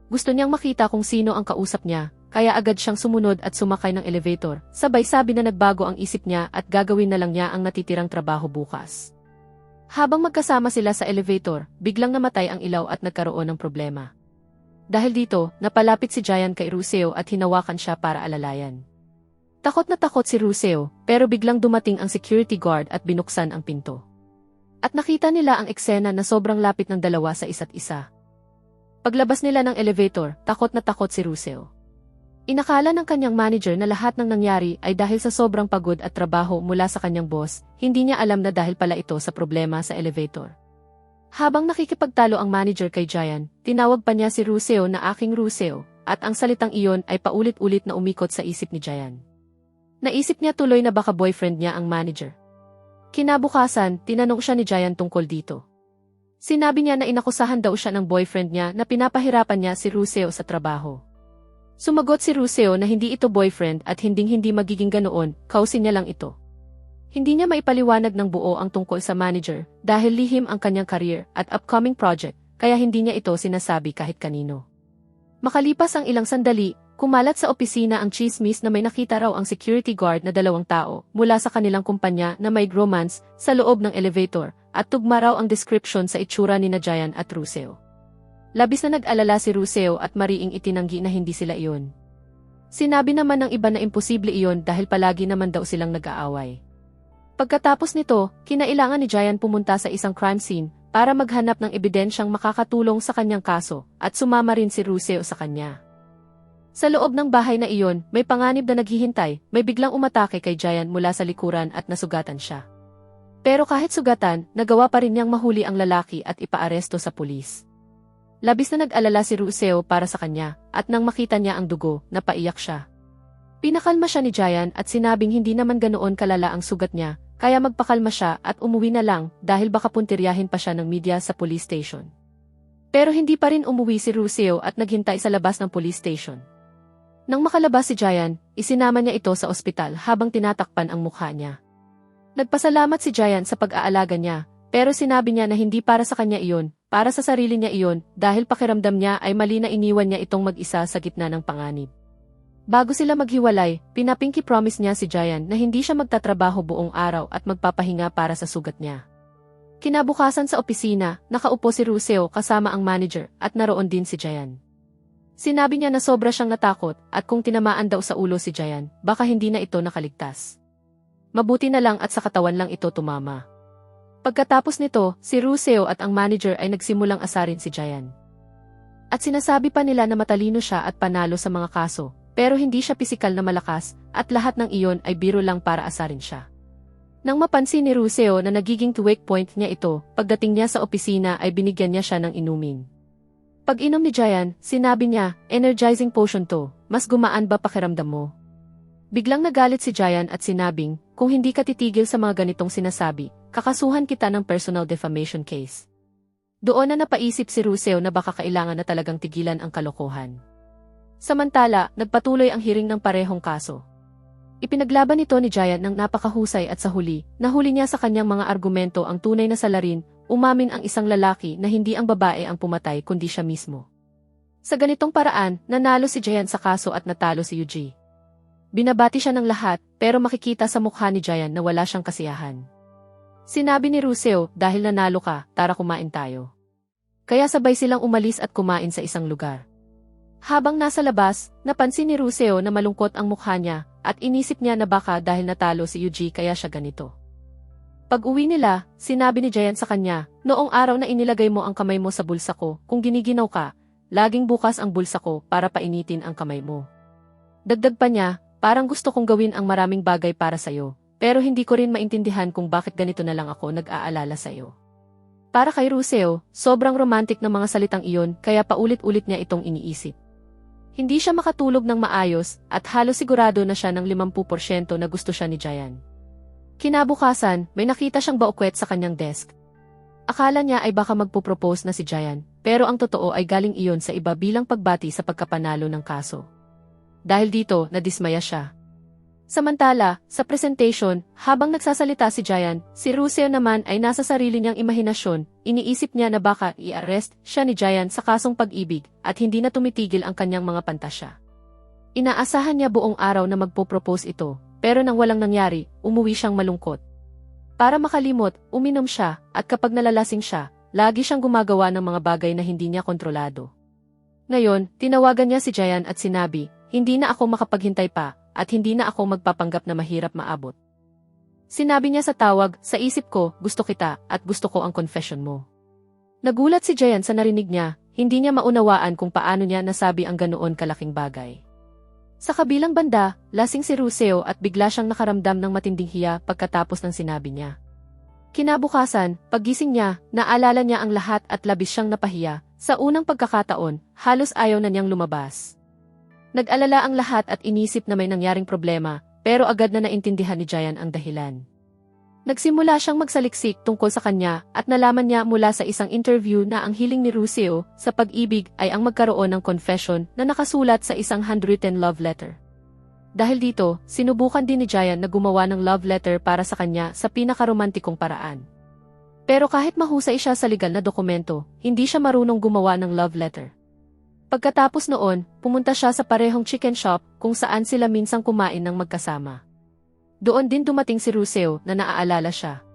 Gusto niyang makita kung sino ang kausap niya, kaya agad siyang sumunod at sumakay ng elevator, sabay sabi na nagbago ang isip niya at gagawin na lang niya ang natitirang trabaho bukas. Habang magkasama sila sa elevator, biglang namatay ang ilaw at nagkaroon ng problema. Dahil dito, napalapit si Giant kay Ruseo at hinawakan siya para alalayan. Takot na takot si Ruseo, pero biglang dumating ang security guard at binuksan ang pinto. At nakita nila ang eksena na sobrang lapit ng dalawa sa isa't isa. Paglabas nila ng elevator, takot na takot si Ruseo. Inakala ng kanyang manager na lahat ng nangyari ay dahil sa sobrang pagod at trabaho mula sa kanyang boss, hindi niya alam na dahil pala ito sa problema sa elevator. Habang nakikipagtalo ang manager kay Giant, tinawag pa niya si Ruseo na aking Ruseo, at ang salitang iyon ay paulit-ulit na umikot sa isip ni Giant. Naisip niya tuloy na baka boyfriend niya ang manager. Kinabukasan, tinanong siya ni Giant tungkol dito. Sinabi niya na inakusahan daw siya ng boyfriend niya na pinapahirapan niya si Ruseo sa trabaho. Sumagot si Ruseo na hindi ito boyfriend at hinding-hindi magiging ganoon, kausin niya lang ito. Hindi niya maipaliwanag ng buo ang tungkol sa manager dahil lihim ang kanyang career at upcoming project, kaya hindi niya ito sinasabi kahit kanino. Makalipas ang ilang sandali, kumalat sa opisina ang chismis na may nakita raw ang security guard na 2 tao mula sa kanilang kumpanya na may romance sa loob ng elevator at tugma raw ang description sa itsura ni Giant at Ruseo. Labis na nag-alala si Ruseo at mariing itinanggi na hindi sila iyon. Sinabi naman ng iba na imposible iyon dahil palagi naman daw silang nag-aaway. Pagkatapos nito, kinailangan ni Giant pumunta sa isang crime scene para maghanap ng ebidensyang makakatulong sa kanyang kaso at sumama rin si Ruseo sa kanya. Sa loob ng bahay na iyon, may panganib na naghihintay, may biglang umatake kay Giant mula sa likuran at nasugatan siya. Pero kahit sugatan, nagawa pa rin niyang mahuli ang lalaki at ipaaresto sa pulis. Labis na nag-alala si Ruseo para sa kanya at nang makita niya ang dugo, napaiyak siya. Pinakalma siya ni Giant at sinabing hindi naman ganoon kalala ang sugat niya, kaya magpakalma siya at umuwi na lang dahil baka puntiryahin pa siya ng media sa police station. Pero hindi pa rin umuwi si Ruseo at naghintay sa labas ng police station. Nang makalabas si Giant, isinama niya ito sa ospital habang tinatakpan ang mukha niya. Nagpasalamat si Giant sa pag-aalaga niya, pero sinabi niya na hindi para sa kanya iyon, para sa sarili niya iyon dahil pakiramdam niya ay mali na iniwan niya itong mag-isa sa gitna ng panganib. Bago sila maghiwalay, pinapinky promise niya si Giant na hindi siya magtatrabaho buong araw at magpapahinga para sa sugat niya. Kinabukasan sa opisina, nakaupo si Ruseo kasama ang manager at naroon din si Giant. Sinabi niya na sobra siyang natakot at kung tinamaan daw sa ulo si Giant, baka hindi na ito nakaligtas. Mabuti na lang at sa katawan lang ito tumama. Pagkatapos nito, si Ruseo at ang manager ay nagsimulang asarin si Giant. At sinasabi pa nila na matalino siya at panalo sa mga kaso, pero hindi siya pisikal na malakas, at lahat ng iyon ay biro lang para asarin siya. Nang mapansin ni Ruseo na nagiging weak point niya ito, pagdating niya sa opisina ay binigyan niya siya ng inumin. Pag-inom ni Giant, sinabi niya, energizing potion to, mas gumaan ba pakiramdam mo? Biglang nagalit si Giant at sinabing, kung hindi ka titigil sa mga ganitong sinasabi, kakasuhan kita ng personal defamation case. Doon na napaisip si Ruseo na baka kailangan na talagang tigilan ang kalokohan. Samantala, nagpatuloy ang hearing ng parehong kaso. Ipinaglaban ito ni Giant ng napakahusay at sa huli, nahuli niya sa kanyang mga argumento ang tunay na salarin, umamin ang isang lalaki na hindi ang babae ang pumatay kundi siya mismo. Sa ganitong paraan, nanalo si Giant sa kaso at natalo si Yuji. Binabati siya ng lahat, pero makikita sa mukha ni Giant na wala siyang kasiyahan. Sinabi ni Ruseo, dahil nanalo ka, tara kumain tayo. Kaya sabay silang umalis at kumain sa isang lugar. Habang nasa labas, napansin ni Ruseo na malungkot ang mukha niya at inisip niya na baka dahil natalo si Yuji kaya siya ganito. Pag-uwi nila, sinabi ni Giant sa kanya, noong araw na inilagay mo ang kamay mo sa bulsa ko, kung giniginaw ka, laging bukas ang bulsa ko para painitin ang kamay mo. Dagdag pa niya, parang gusto kong gawin ang maraming bagay para sa'yo, pero hindi ko rin maintindihan kung bakit ganito na lang ako nag-aalala sa'yo. Para kay Ruseo, sobrang romantic ng mga salitang iyon kaya paulit-ulit niya itong iniisip. Hindi siya makatulog ng maayos at halos sigurado na siya ng 50% na gusto siya ni Giant. Kinabukasan, may nakita siyang baukwet sa kanyang desk. Akala niya ay baka magpo-propose na si Giant, pero ang totoo ay galing iyon sa iba bilang pagbati sa pagkapanalo ng kaso. Dahil dito, nadismaya siya. Samantala, sa presentation, habang nagsasalita si Giant, si Ruseo naman ay nasa sarili niyang imahinasyon, iniisip niya na baka i-arrest siya ni Giant sa kasong pag-ibig at hindi na tumitigil ang kanyang mga pantasya. Inaasahan niya buong araw na magpo-propose ito, pero nang walang nangyari, umuwi siyang malungkot. Para makalimot, uminom siya, at kapag nalalasing siya, lagi siyang gumagawa ng mga bagay na hindi niya kontrolado. Ngayon, tinawagan niya si Jayan at sinabi, hindi na ako makapaghintay pa, at hindi na ako magpapanggap na mahirap maabot. Sinabi niya sa tawag, sa isip ko, gusto kita, at gusto ko ang confession mo. Nagulat si Jayan sa narinig niya, hindi niya maunawaan kung paano niya nasabi ang ganoon kalaking bagay. Sa kabilang banda, lasing si Ruseo at bigla siyang nakaramdam ng matinding hiya pagkatapos ng sinabi niya. Kinabukasan, paggising niya, naalala niya ang lahat at labis siyang napahiya. Sa unang pagkakataon, halos ayaw na niyang lumabas. Nag-alala ang lahat at inisip na may nangyaring problema, pero agad na naintindihan ni Jayan ang dahilan. Nagsimula siyang magsaliksik tungkol sa kanya at nalaman niya mula sa isang interview na ang hiling ni Ruseo sa pag-ibig ay ang magkaroon ng confession na nakasulat sa isang handwritten love letter. Dahil dito, sinubukan din ni Jayan na gumawa ng love letter para sa kanya sa pinakaromantikong paraan. Pero kahit mahusay siya sa legal na dokumento, hindi siya marunong gumawa ng love letter. Pagkatapos noon, pumunta siya sa parehong chicken shop kung saan sila minsang kumain ng magkasama. Doon din dumating si Ruseo na naaalala siya.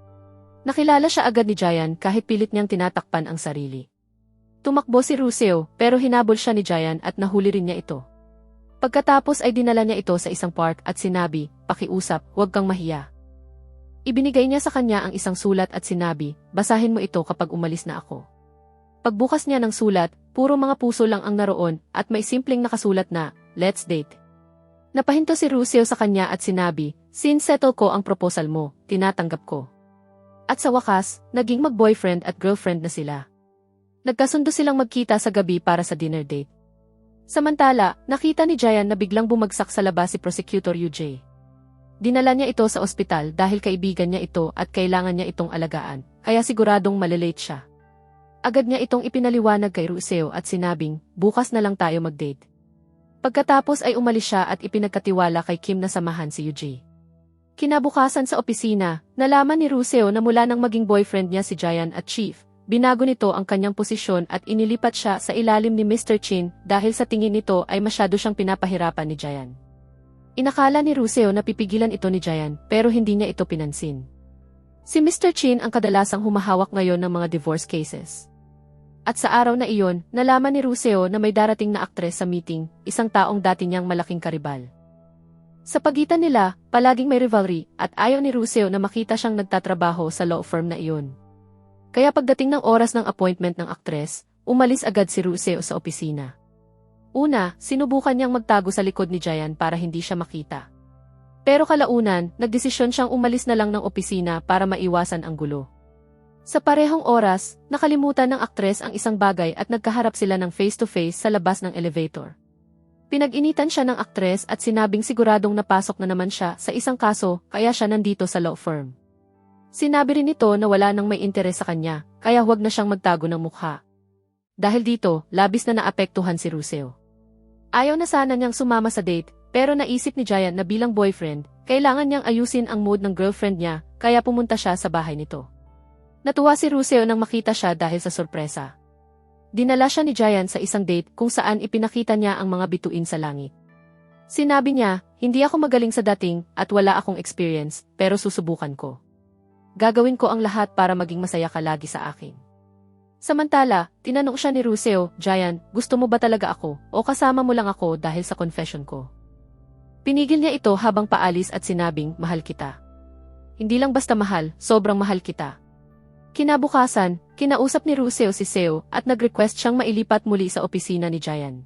Nakilala siya agad ni Jayan kahit pilit niyang tinatakpan ang sarili. Tumakbo si Ruseo pero hinabol siya ni Jayan at nahuli rin niya ito. Pagkatapos ay dinala niya ito sa isang park at sinabi, pakiusap, huwag kang mahiya. Ibinigay niya sa kanya ang isang sulat at sinabi, basahin mo ito kapag umalis na ako. Pagbukas niya ng sulat, puro mga puso lang ang naroon at may simpleng nakasulat na, let's date. Napahinto si Ruseo sa kanya at sinabi, since settle ko ang proposal mo, tinatanggap ko. At sa wakas, naging mag-boyfriend at girlfriend na sila. Nagkasundo silang magkita sa gabi para sa dinner date. Samantala, nakita ni Jayan na biglang bumagsak sa labas si Prosecutor UJ. Dinala niya ito sa ospital dahil kaibigan niya ito at kailangan niya itong alagaan, kaya siguradong malilate siya. Agad niya itong ipinaliwanag kay Ruseo at sinabing, bukas na lang tayo mag-date. Pagkatapos ay umalis siya at ipinagkatiwala kay Kim na samahan si UJ. Kinabukasan sa opisina, nalaman ni Ruseo na mula nang maging boyfriend niya si Jayan at Chief, binago nito ang kanyang posisyon at inilipat siya sa ilalim ni Mr. Chin dahil sa tingin nito ay masyado siyang pinapahirapan ni Jayan. Inakala ni Ruseo na pipigilan ito ni Jayan pero hindi niya ito pinansin. Si Mr. Chin ang kadalasang humahawak ngayon ng mga divorce cases. At sa araw na iyon, nalaman ni Ruseo na may darating na aktres sa meeting, isang taong dati niyang malaking karibal. Sa pagitan nila, palaging may rivalry at ayaw ni Ruseo na makita siyang nagtatrabaho sa law firm na iyon. Kaya pagdating ng oras ng appointment ng aktres, umalis agad si Ruseo sa opisina. Una, sinubukan niyang magtago sa likod ni Jayan para hindi siya makita. Pero kalaunan, nagdesisyon siyang umalis na lang ng opisina para maiwasan ang gulo. Sa parehong oras, nakalimutan ng aktres ang isang bagay at nagkaharap sila ng face-to-face sa labas ng elevator. Pinag-initan siya ng aktres at sinabing siguradong napasok na naman siya sa isang kaso kaya siya nandito sa law firm. Sinabi rin nito na wala nang may interes sa kanya, kaya huwag na siyang magtago ng mukha. Dahil dito, labis na naapektuhan si Ruseo. Ayaw na sana niyang sumama sa date, pero naisip ni Jayan na bilang boyfriend, kailangan niyang ayusin ang mood ng girlfriend niya, kaya pumunta siya sa bahay nito. Natuwa si Ruseo nang makita siya dahil sa sorpresa. Dinala siya ni Jayan sa isang date kung saan ipinakita niya ang mga bituin sa langit. Sinabi niya, hindi ako magaling sa dating at wala akong experience, pero susubukan ko. Gagawin ko ang lahat para maging masaya ka lagi sa akin. Samantala, tinanong siya ni Ruseo, Jayan, gusto mo ba talaga ako o kasama mo lang ako dahil sa confession ko? Pinigil niya ito habang paalis at sinabing, mahal kita. Hindi lang basta mahal, sobrang mahal kita. Kinabukasan, kinausap ni Ruseo si Seo at nag-request siyang mailipat muli sa opisina ni Jayan.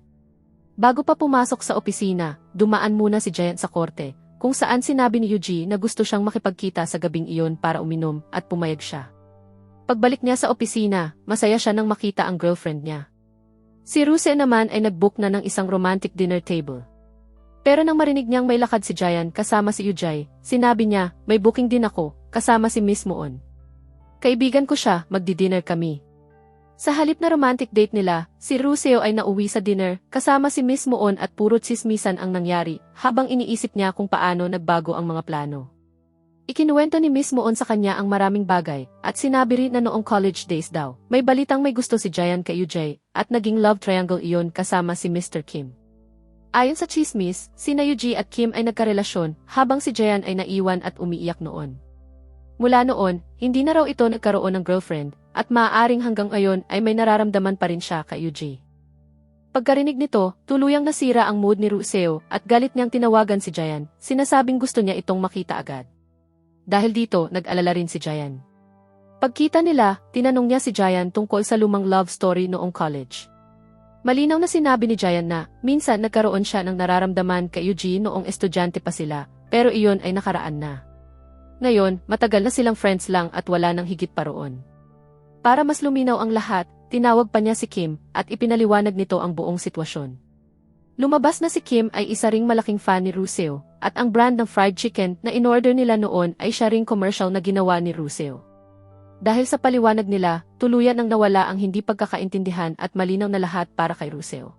Bago pa pumasok sa opisina, dumaan muna si Jayan sa korte, kung saan sinabi ni Yuji na gusto siyang makipagkita sa gabing iyon para uminom at pumayag siya. Pagbalik niya sa opisina, masaya siya nang makita ang girlfriend niya. Si Ruseo naman ay nag-book na ng isang romantic dinner table. Pero nang marinig niyang may lakad si Jayan kasama si Yujay, sinabi niya, may booking din ako, kasama si Miss Moon. Kaibigan ko siya, magdi-dinner kami. Sa halip na romantic date nila, si Ruseo ay nauwi sa dinner, kasama si Miss Moon at puro tsismisan ang nangyari, habang iniisip niya kung paano nagbago ang mga plano. Ikinuwento ni Miss Moon sa kanya ang maraming bagay, at sinabi rin na noong college days daw, may balitang may gusto si Jayan kay Yujay, at naging love triangle iyon kasama si Mr. Kim. Ayon sa chismis, sina Yuji at Kim ay nagkarelasyon habang si Jayan ay naiwan at umiiyak noon. Mula noon, hindi na raw ito nagkaroon ng girlfriend at maaaring hanggang ngayon ay may nararamdaman pa rin siya kay Yuji. Pagkarinig nito, tuluyang nasira ang mood ni Ruseo at galit niyang tinawagan si Jayan, sinasabing gusto niya itong makita agad. Dahil dito, nag-alala rin si Jayan. Pagkita nila, tinanong niya si Jayan tungkol sa lumang love story noong college. Malinaw na sinabi ni Jayan na minsan nagkaroon siya ng nararamdaman kay Yuji noong estudyante pa sila, pero iyon ay nakaraan na. Ngayon, matagal na silang friends lang at wala nang higit pa roon. Para mas luminaw ang lahat, tinawag pa niya si Kim at ipinaliwanag nito ang buong sitwasyon. Lumabas na si Kim ay isa ring malaking fan ni Ruseo at ang brand ng fried chicken na in-order nila noon ay siya ring commercial na ginawa ni Ruseo. Dahil sa paliwanag nila, tuluyan ang nawala ang hindi pagkakaintindihan at malinaw na lahat para kay Ruseo.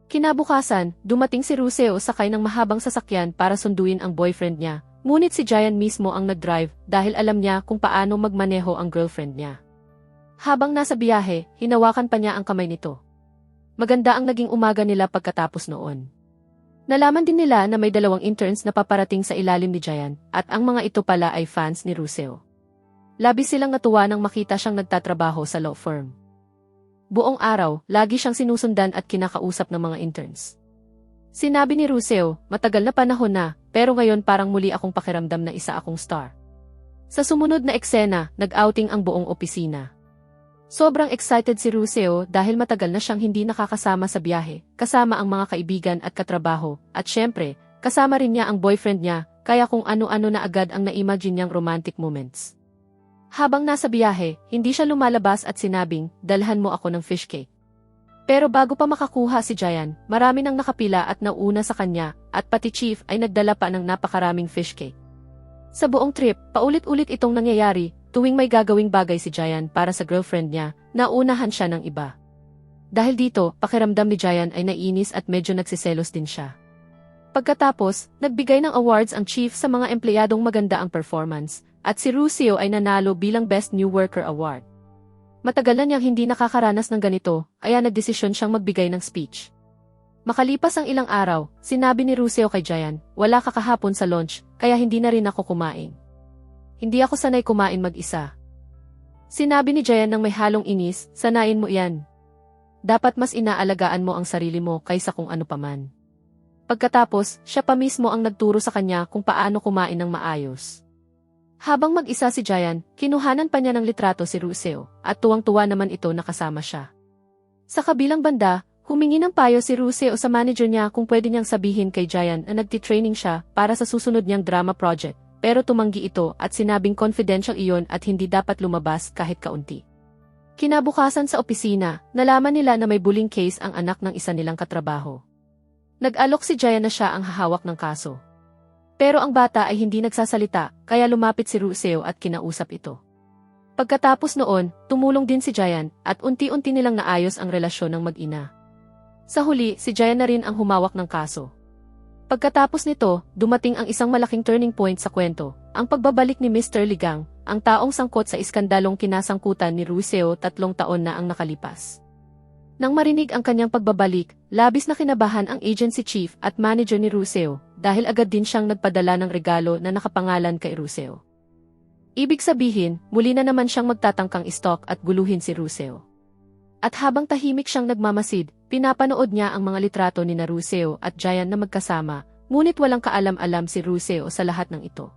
Kinabukasan, dumating si Ruseo sakay ng mahabang sasakyan para sunduin ang boyfriend niya, ngunit si Jayan mismo ang nag-drive dahil alam niya kung paano magmaneho ang girlfriend niya. Habang nasa biyahe, hinawakan pa niya ang kamay nito. Maganda ang naging umaga nila pagkatapos noon. Nalaman din nila na may 2 interns na paparating sa ilalim ni Jayan at ang mga ito pala ay fans ni Ruseo. Labis silang natuwa nang makita siyang nagtatrabaho sa law firm. Buong araw, lagi siyang sinusundan at kinakausap ng mga interns. Sinabi ni Ruseo, matagal na panahon na, pero ngayon parang muli akong pakiramdam na isa akong star. Sa sumunod na eksena, nag-outing ang buong opisina. Sobrang excited si Ruseo dahil matagal na siyang hindi nakakasama sa biyahe, kasama ang mga kaibigan at katrabaho, at syempre, kasama rin niya ang boyfriend niya, kaya kung ano-ano na agad ang na-imagine niyang romantic moments. Habang nasa biyahe, hindi siya lumalabas at sinabing, dalhan mo ako ng fish cake. Pero bago pa makakuha si Jayan, marami nang nakapila at nauna sa kanya, at pati Chief ay nagdala pa ng napakaraming fish cake. Sa buong trip, paulit-ulit itong nangyayari, tuwing may gagawing bagay si Jayan para sa girlfriend niya, naunahan siya ng iba. Dahil dito, pakiramdam ni Jayan ay nainis at medyo nagsiselos din siya. Pagkatapos, nagbigay ng awards ang Chief sa mga empleyadong maganda ang performance, at si Ruseo ay nanalo bilang Best New Worker Award. Matagal na niyang hindi nakakaranas ng ganito, kaya nagdesisyon siyang magbigay ng speech. Makalipas ang ilang araw, sinabi ni Ruseo kay Jayan, wala ka kahapon sa lunch, kaya hindi na rin ako kumain. Hindi ako sanay kumain mag-isa. Sinabi ni Jayan ng may halong inis, sanayin mo yan. Dapat mas inaalagaan mo ang sarili mo kaysa kung ano paman. Pagkatapos, siya pa mismo ang nagturo sa kanya kung paano kumain ng maayos. Habang mag-isa si Jayan, kinuhanan pa niya ng litrato si Ruseo, at tuwang-tuwa naman ito na kasama siya. Sa kabilang banda, humingi ng payo si Ruseo sa manager niya kung pwede niyang sabihin kay Jayan na nagtitraining siya para sa susunod niyang drama project, pero tumanggi ito at sinabing confidential iyon at hindi dapat lumabas kahit kaunti. Kinabukasan sa opisina, nalaman nila na may bullying case ang anak ng isa nilang katrabaho. Nag-alok si Jayan na siya ang hahawak ng kaso. Pero ang bata ay hindi nagsasalita, kaya lumapit si Ruseo at kinausap ito. Pagkatapos noon, tumulong din si Jayan, at unti-unti nilang naayos ang relasyon ng mag-ina. Sa huli, si Jayan na rin ang humawak ng kaso. Pagkatapos nito, dumating ang isang malaking turning point sa kwento, ang pagbabalik ni Mr. Ligang, ang taong sangkot sa iskandalong kinasangkutan ni Ruseo 3 taon na ang nakalipas. Nang marinig ang kanyang pagbabalik, labis na kinabahan ang agency chief at manager ni Ruseo, dahil agad din siyang nagpadala ng regalo na nakapangalan kay Ruseo. Ibig sabihin, muli na naman siyang magtatangkang istok at guluhin si Ruseo. At habang tahimik siyang nagmamasid, pinapanood niya ang mga litrato ni Ruseo at Jayan na magkasama, ngunit walang kaalam-alam si Ruseo sa lahat ng ito.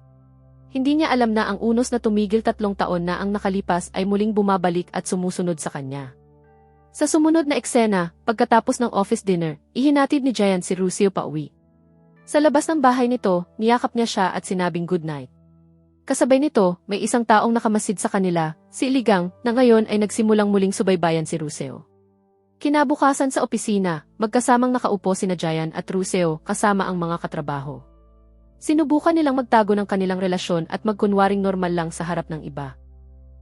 Hindi niya alam na ang unos na tumigil 3 taon na ang nakalipas ay muling bumabalik at sumusunod sa kanya. Sa sumunod na eksena, pagkatapos ng office dinner, ihinatid ni Jayan si Ruseo pauwi. Sa labas ng bahay nito, niyakap niya siya at sinabing good night. Kasabay nito, may isang taong nakamasid sa kanila, si Ligang, na ngayon ay nagsimulang muling subaybayan si Ruseo. Kinabukasan sa opisina, magkasamang nakaupo sina Jayan at Ruseo kasama ang mga katrabaho. Sinubukan nilang magtago ng kanilang relasyon at magkunwaring normal lang sa harap ng iba.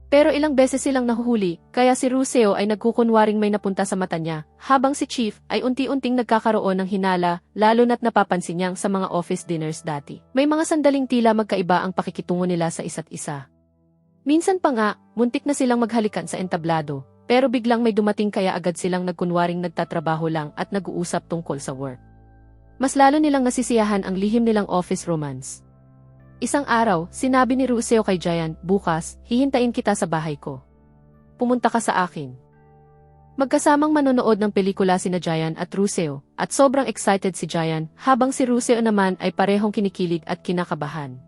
Pero ilang beses silang nahuhuli, kaya si Ruseo ay nagkukunwaring may napunta sa mata niya, habang si Chief ay unti-unting nagkakaroon ng hinala, lalo na't napapansin niyang sa mga office dinners dati. May mga sandaling tila magkaiba ang pakikitungo nila sa isa't isa. Minsan pa nga, muntik na silang maghalikan sa entablado, pero biglang may dumating kaya agad silang nagkunwaring nagtatrabaho lang at nag-uusap tungkol sa work. Mas lalo nilang nasisiyahan ang lihim nilang office romance. Isang araw, sinabi ni Ruseo kay Giant, "Bukas, hihintayin kita sa bahay ko. Pumunta ka sa akin." Magkasamang manonood ng pelikula sina Giant at Ruseo, at sobrang excited si Giant, habang si Ruseo naman ay parehong kinikilig at kinakabahan.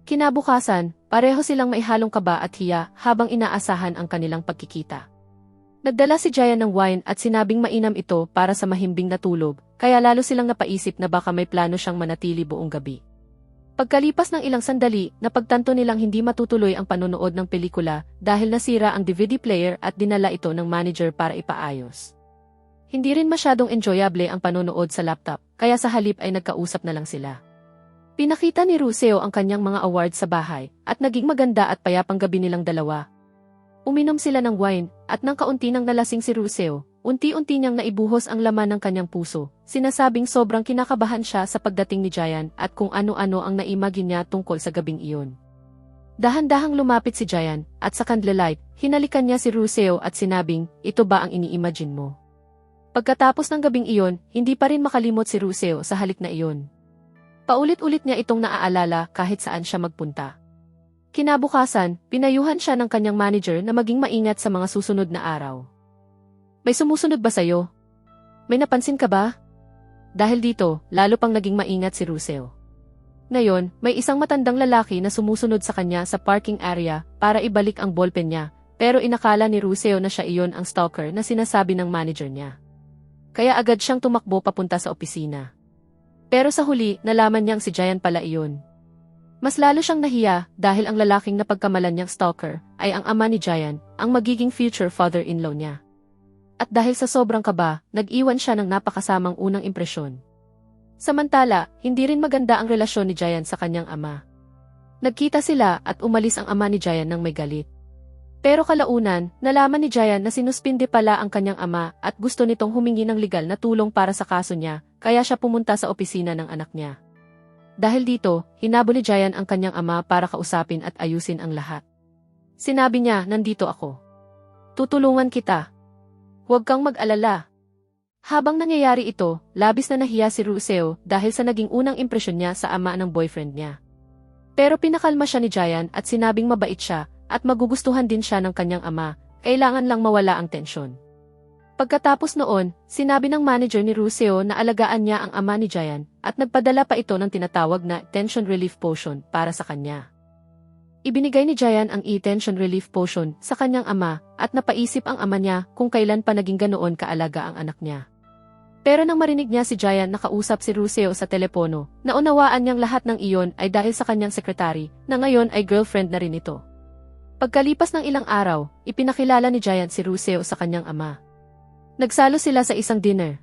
Kinabukasan, pareho silang maihalong kaba at hiya habang inaasahan ang kanilang pagkikita. Nagdala si Giant ng wine at sinabing mainam ito para sa mahimbing na tulog, kaya lalo silang napaisip na baka may plano siyang manatili buong gabi. Pagkalipas ng ilang sandali, napagtanto nilang hindi matutuloy ang panonood ng pelikula dahil nasira ang DVD player at dinala ito ng manager para ipaayos. Hindi rin masyadong enjoyable ang panonood sa laptop, kaya sa halip ay nagkausap na lang sila. Pinakita ni Ruseo ang kanyang mga awards sa bahay, at naging maganda at payapang gabi nilang dalawa. Uminom sila ng wine, at nang kaunti nang nalasing si Ruseo, unti-unti niyang naibuhos ang laman ng kanyang puso, sinasabing sobrang kinakabahan siya sa pagdating ni Giant at kung ano-ano ang naimagine niya tungkol sa gabing iyon. Dahan-dahang lumapit si Giant, at sa candlelight, hinalikan niya si Ruseo at sinabing, "Ito ba ang ini-imagine mo?" Pagkatapos ng gabing iyon, hindi pa rin makalimot si Ruseo sa halik na iyon. Paulit-ulit niya itong naaalala kahit saan siya magpunta. Kinabukasan, pinayuhan siya ng kanyang manager na maging maingat sa mga susunod na araw. "May sumusunod ba sa'yo? May napansin ka ba?" Dahil dito, lalo pang naging maingat si Ruseo. Ngayon, may isang matandang lalaki na sumusunod sa kanya sa parking area para ibalik ang ballpen niya, pero inakala ni Ruseo na siya iyon ang stalker na sinasabi ng manager niya. Kaya agad siyang tumakbo papunta sa opisina. Pero sa huli, nalaman niyang si Giant pala iyon. Mas lalo siyang nahiya dahil ang lalaking napagkamalan niyang stalker ay ang ama ni Giant, ang magiging future father-in-law niya. At dahil sa sobrang kaba, nag-iwan siya ng napakasamang unang impresyon. Samantala, hindi rin maganda ang relasyon ni Giant sa kanyang ama. Nagkita sila at umalis ang ama ni Giant nang may galit. Pero kalaunan, nalaman ni Giant na sinuspinde pala ang kanyang ama at gusto nitong humingi ng legal na tulong para sa kaso niya, kaya siya pumunta sa opisina ng anak niya. Dahil dito, hinabol ni Giant ang kanyang ama para kausapin at ayusin ang lahat. Sinabi niya, "Nandito ako. Tutulungan kita. Huwag kang mag-alala." Habang nangyayari ito, labis na nahiya si Ruseo dahil sa naging unang impresyon niya sa ama ng boyfriend niya. Pero pinakalma siya ni Giant at sinabing mabait siya at magugustuhan din siya ng kanyang ama, kailangan lang mawala ang tensyon. Pagkatapos noon, sinabi ng manager ni Ruseo na alagaan niya ang ama ni Giant at nagpadala pa ito ng tinatawag na tension relief potion para sa kanya. Ibinigay ni Giant ang tension relief potion sa kanyang ama at napaisip ang ama niya kung kailan pa naging ganoon kaalaga ang anak niya. Pero nang marinig niya si Giant na kausap si Ruseo sa telepono, naunawaan niyang lahat ng iyon ay dahil sa kanyang sekretary na ngayon ay girlfriend na rin ito. Pagkalipas ng ilang araw, ipinakilala ni Giant si Ruseo sa kanyang ama. Nagsalo sila sa isang dinner.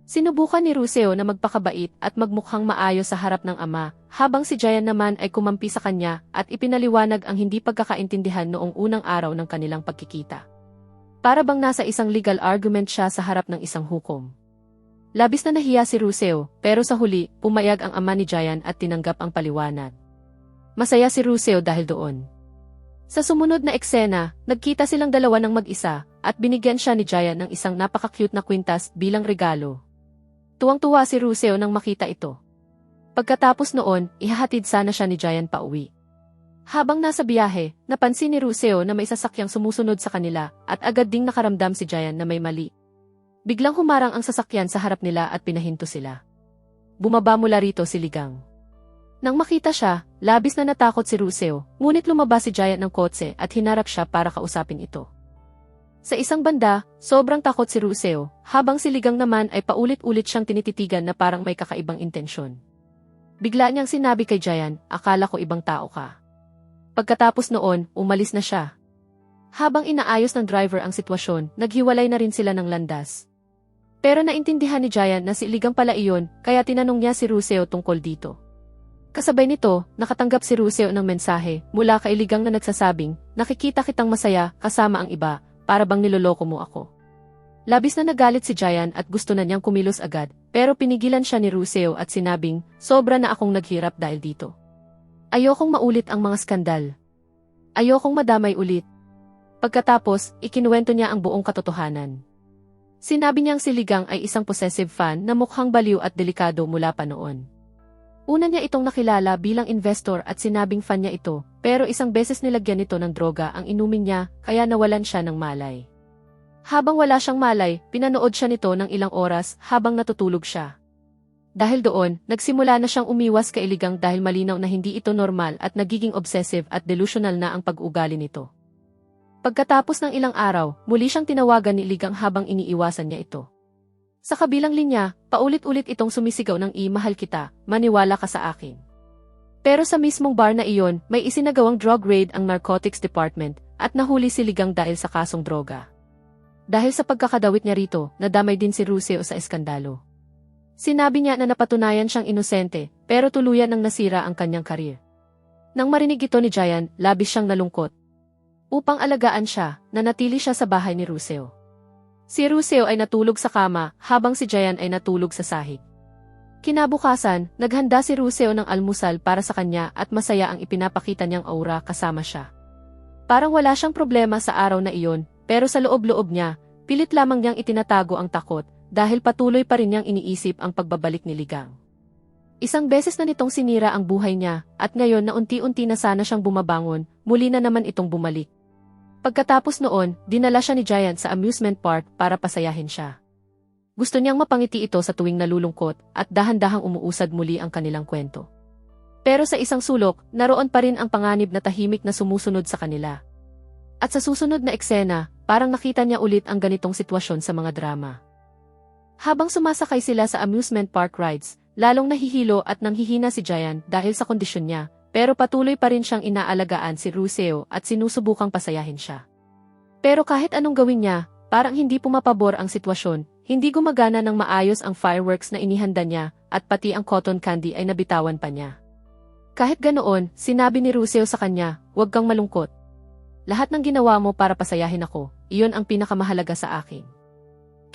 Sinubukan ni Ruseo na magpakabait at magmukhang maayos sa harap ng ama, habang si Giant naman ay kumampi sa kanya at ipinaliwanag ang hindi pagkakaintindihan noong unang araw ng kanilang pagkikita. Para bang nasa isang legal argument siya sa harap ng isang hukom. Labis na nahiya si Ruseo, pero sa huli, pumayag ang ama ni Giant at tinanggap ang paliwanag. Masaya si Ruseo dahil doon. Sa sumunod na eksena, nagkita silang dalawa ng mag-isa, at binigyan siya ni Giant ng isang napaka-cute na kwintas bilang regalo. Tuwang-tuwa si Ruseo nang makita ito. Pagkatapos noon, ihahatid sana siya ni Giant pauwi. Habang nasa biyahe, napansin ni Ruseo na may sasakyang sumusunod sa kanila, at agad ding nakaramdam si Giant na may mali. Biglang humarang ang sasakyan sa harap nila at pinahinto sila. Bumaba mula rito si Ligang. Nang makita siya, labis na natakot si Ruseo, ngunit lumabas si Giant ng kotse at hinarap siya para kausapin ito. Sa isang banda, sobrang takot si Ruseo, habang si Ligang naman ay paulit-ulit siyang tinititigan na parang may kakaibang intensyon. Bigla niyang sinabi kay Giant, "Akala ko ibang tao ka." Pagkatapos noon, umalis na siya. Habang inaayos ng driver ang sitwasyon, naghiwalay na rin sila ng landas. Pero naintindihan ni Giant na si Ligang pala iyon, kaya tinanong niya si Ruseo tungkol dito. Kasabay nito, nakatanggap si Ruseo ng mensahe mula kay Ligang na nagsasabing, "Nakikita kitang masaya kasama ang iba, para bang niloloko mo ako." Labis na nagalit si Giant at gusto na niyang kumilos agad, pero pinigilan siya ni Ruseo at sinabing, "Sobra na akong naghirap dahil dito. Ayokong maulit ang mga skandal. Ayokong madamay ulit." Pagkatapos, ikinuwento niya ang buong katotohanan. Sinabi niyang si Ligang ay isang possessive fan na mukhang baliw at delikado mula pa noon. Una niya itong nakilala bilang investor at sinabing fan niya ito, pero isang beses nilagyan nito ng droga ang inumin niya kaya nawalan siya ng malay. Habang wala siyang malay, pinanood siya nito ng ilang oras habang natutulog siya. Dahil doon, nagsimula na siyang umiwas kay Ligang dahil malinaw na hindi ito normal at nagiging obsessive at delusional na ang pag-ugali nito. Pagkatapos ng ilang araw, muli siyang tinawagan ni Ligang habang iniiwasan niya ito. Sa kabilang linya, paulit-ulit itong sumisigaw ng mahal kita, maniwala ka sa akin. Pero sa mismong bar na iyon, may isinagawang drug raid ang Narcotics Department at nahuli si Ligang dahil sa kasong droga. Dahil sa pagkakadawit niya rito, nadamay din si Ruseo sa eskandalo. Sinabi niya na napatunayan siyang inosente, pero tuluyan nang nasira ang kanyang karir. Nang marinig ito ni Jayan, labis siyang nalungkot. Upang alagaan siya, nanatili siya sa bahay ni Ruseo. Si Ruseo ay natulog sa kama, habang si Jayan ay natulog sa sahig. Kinabukasan, naghanda si Ruseo ng almusal para sa kanya at masaya ang ipinapakita niyang aura kasama siya. Parang wala siyang problema sa araw na iyon, pero sa loob-loob niya, pilit lamang niyang itinatago ang takot, dahil patuloy pa rin niyang iniisip ang pagbabalik ni Ligang. Isang beses na nitong sinira ang buhay niya, at ngayon na unti-unti na sana siyang bumabangon, muli na naman itong bumalik. Pagkatapos noon, dinala siya ni Giant sa amusement park para pasayahin siya. Gusto niyang mapangiti ito sa tuwing nalulungkot, at dahan-dahang umuusad muli ang kanilang kwento. Pero sa isang sulok, naroon pa rin ang panganib na tahimik na sumusunod sa kanila. At sa susunod na eksena, parang nakita niya ulit ang ganitong sitwasyon sa mga drama. Habang sumasakay sila sa amusement park rides, lalong nahihilo at nanghihina si Giant dahil sa kondisyon niya, pero patuloy pa rin siyang inaalagaan si Ruseo at sinusubukang pasayahin siya. Pero kahit anong gawin niya, parang hindi pumapabor ang sitwasyon, hindi gumagana ng maayos ang fireworks na inihanda niya, at pati ang cotton candy ay nabitawan pa niya. Kahit ganoon, sinabi ni Ruseo sa kanya, "Huwag kang malungkot. Lahat ng ginawa mo para pasayahin ako, iyon ang pinakamahalaga sa akin."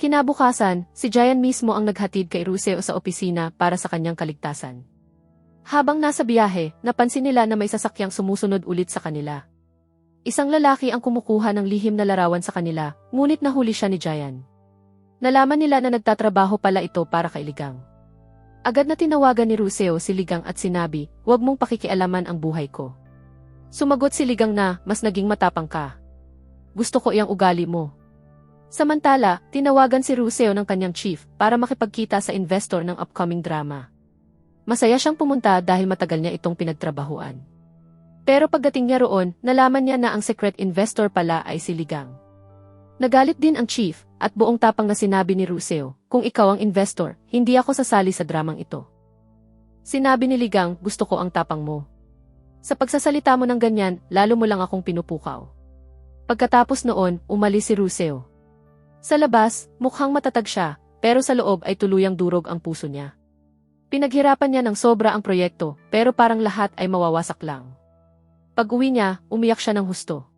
Kinabukasan, si Giant mismo ang naghatid kay Ruseo sa opisina para sa kanyang kaligtasan. Habang nasa biyahe, napansin nila na may sasakyang sumusunod ulit sa kanila. Isang lalaki ang kumukuha ng lihim na larawan sa kanila, ngunit nahuli siya ni Giant. Nalaman nila na nagtatrabaho pala ito para kay Ligang. Agad na tinawagan ni Ruseo si Ligang at sinabi, "Huwag mong pakikialaman ang buhay ko." Sumagot si Ligang na, "Mas naging matapang ka. Gusto ko iyang ugali mo." Samantala, tinawagan si Ruseo ng kanyang chief para makipagkita sa investor ng upcoming drama. Masaya siyang pumunta dahil matagal niya itong pinagtrabahuan. Pero pagdating niya roon, nalaman niya na ang secret investor pala ay si Ligang. Nagalit din ang chief, at buong tapang na sinabi ni Ruseo, "Kung ikaw ang investor, hindi ako sasali sa dramang ito." Sinabi ni Ligang, "Gusto ko ang tapang mo. Sa pagsasalita mo ng ganyan, lalo mo lang akong pinupukaw." Pagkatapos noon, umalis si Ruseo. Sa labas, mukhang matatag siya, pero sa loob ay tuluyang durog ang puso niya. Pinaghirapan niya ng sobra ang proyekto, pero parang lahat ay mawawasak lang. Pag-uwi niya, umiyak siya ng husto.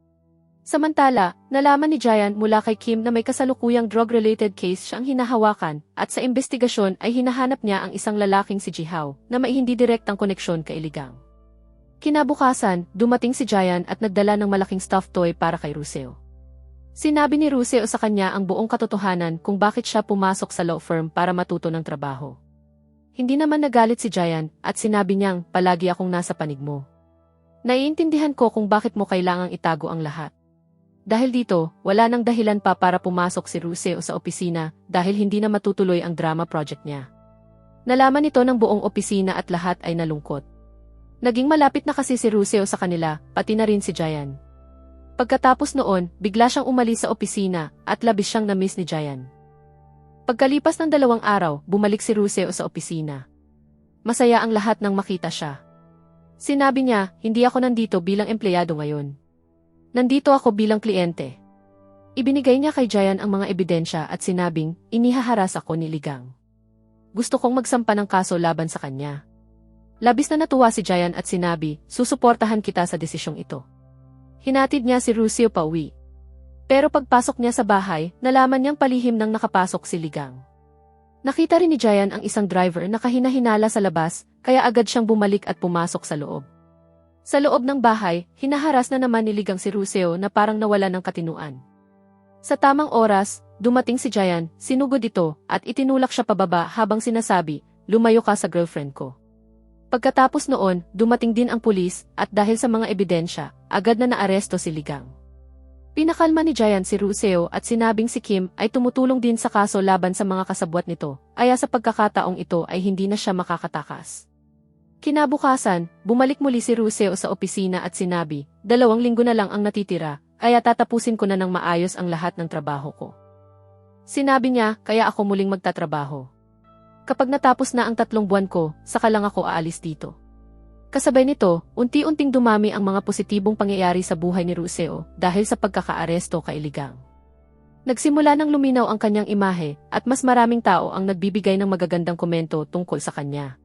Samantala, nalaman ni Giant mula kay Kim na may kasalukuyang drug-related case siyang hinahawakan, at sa investigasyon ay hinahanap niya ang isang lalaking si Jihao, na may hindi direktang koneksyon kay Ligang. Kinabukasan, dumating si Giant at nagdala ng malaking stuffed toy para kay Ruseo. Sinabi ni Ruseo sa kanya ang buong katotohanan kung bakit siya pumasok sa law firm para matuto ng trabaho. Hindi naman nagalit si Giant at sinabi niyang, "Palagi akong nasa panig mo. Naiintindihan ko kung bakit mo kailangang itago ang lahat." Dahil dito, wala nang dahilan pa para pumasok si Ruseo sa opisina dahil hindi na matutuloy ang drama project niya. Nalaman ito ng buong opisina at lahat ay nalungkot. Naging malapit na kasi si Ruseo sa kanila, pati na rin si Giant. Pagkatapos noon, bigla siyang umalis sa opisina at labis siyang na-miss ni Giant. Pagkalipas ng 2 araw, bumalik si Ruseo sa opisina. Masaya ang lahat nang makita siya. Sinabi niya, "Hindi ako nandito bilang empleyado ngayon. Nandito ako bilang kliyente." Ibinigay niya kay Giant ang mga ebidensya at sinabing, "Inihaharas ako ni Ligang. Gusto kong magsampa ng kaso laban sa kanya." Labis na natuwa si Giant at sinabi, "Susuportahan kita sa desisyong ito." Hinatid niya si Ruseo pauwi. Pero pagpasok niya sa bahay, nalaman niyang palihim nang nakapasok si Ligang. Nakita rin ni Giant ang isang driver na kahina-hinala sa labas, kaya agad siyang bumalik at pumasok sa loob. Sa loob ng bahay, hinaharas na naman ni Ligang si Ruseo na parang nawala ng katinuan. Sa tamang oras, dumating si Jayan, sinugod ito, at itinulak siya pababa habang sinasabi, "Lumayo ka sa girlfriend ko." Pagkatapos noon, dumating din ang pulis, at dahil sa mga ebidensya, agad na naaresto si Ligang. Pinakalma ni Jayan si Ruseo at sinabing si Kim ay tumutulong din sa kaso laban sa mga kasabwat nito, kaya sa pagkakataong ito ay hindi na siya makakatakas. Kinabukasan, bumalik muli si Ruseo sa opisina at sinabi, 2 linggo na lang ang natitira, kaya tatapusin ko na ng maayos ang lahat ng trabaho ko. Sinabi niya, kaya ako muling magtatrabaho. Kapag natapos na ang 3 buwan ko, saka lang ako aalis dito. Kasabay nito, unti-unting dumami ang mga positibong pangyayari sa buhay ni Ruseo dahil sa pagkakaaresto kay Ligang. Nagsimula nang luminaw ang kanyang imahe at mas maraming tao ang nagbibigay ng magagandang komento tungkol sa kanya.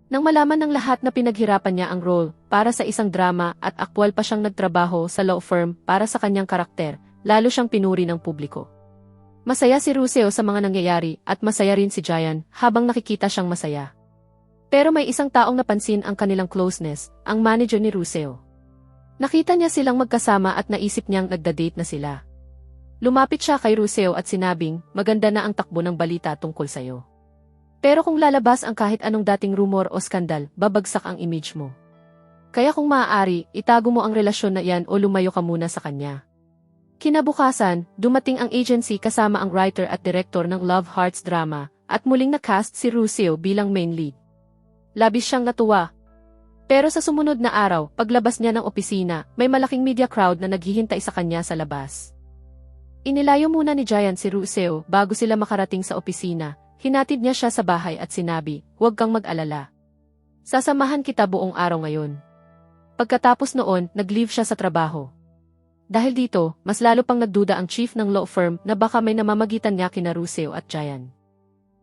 Nang malaman ng lahat na pinaghirapan niya ang role para sa isang drama at aktwal pa siyang nagtrabaho sa law firm para sa kanyang karakter, lalo siyang pinuri ng publiko. Masaya si Ruseo sa mga nangyayari at masaya rin si Jayan habang nakikita siyang masaya. Pero may isang taong napansin ang kanilang closeness, ang manager ni Ruseo. Nakita niya silang magkasama at naisip niyang nagda-date na sila. Lumapit siya kay Ruseo at sinabing, maganda na ang takbo ng balita tungkol sa'yo. Pero kung lalabas ang kahit anong dating rumor o skandal, babagsak ang image mo. Kaya kung maaari, itago mo ang relasyon na iyan o lumayo ka muna sa kanya. Kinabukasan, dumating ang agency kasama ang writer at director ng Love Hearts drama, at muling na-cast si Ruseo bilang main lead. Labis siyang natuwa. Pero sa sumunod na araw, paglabas niya ng opisina, may malaking media crowd na naghihintay sa kanya sa labas. Inilayo muna ni Jayan si Ruseo bago sila makarating sa opisina, hinatid niya siya sa bahay at sinabi, "Huwag kang mag-alala. Sasamahan kita buong araw ngayon." Pagkatapos noon, nag-leave siya sa trabaho. Dahil dito, mas lalo pang nagduda ang chief ng law firm na baka may namamagitan niya kina Ruseo at Jayan.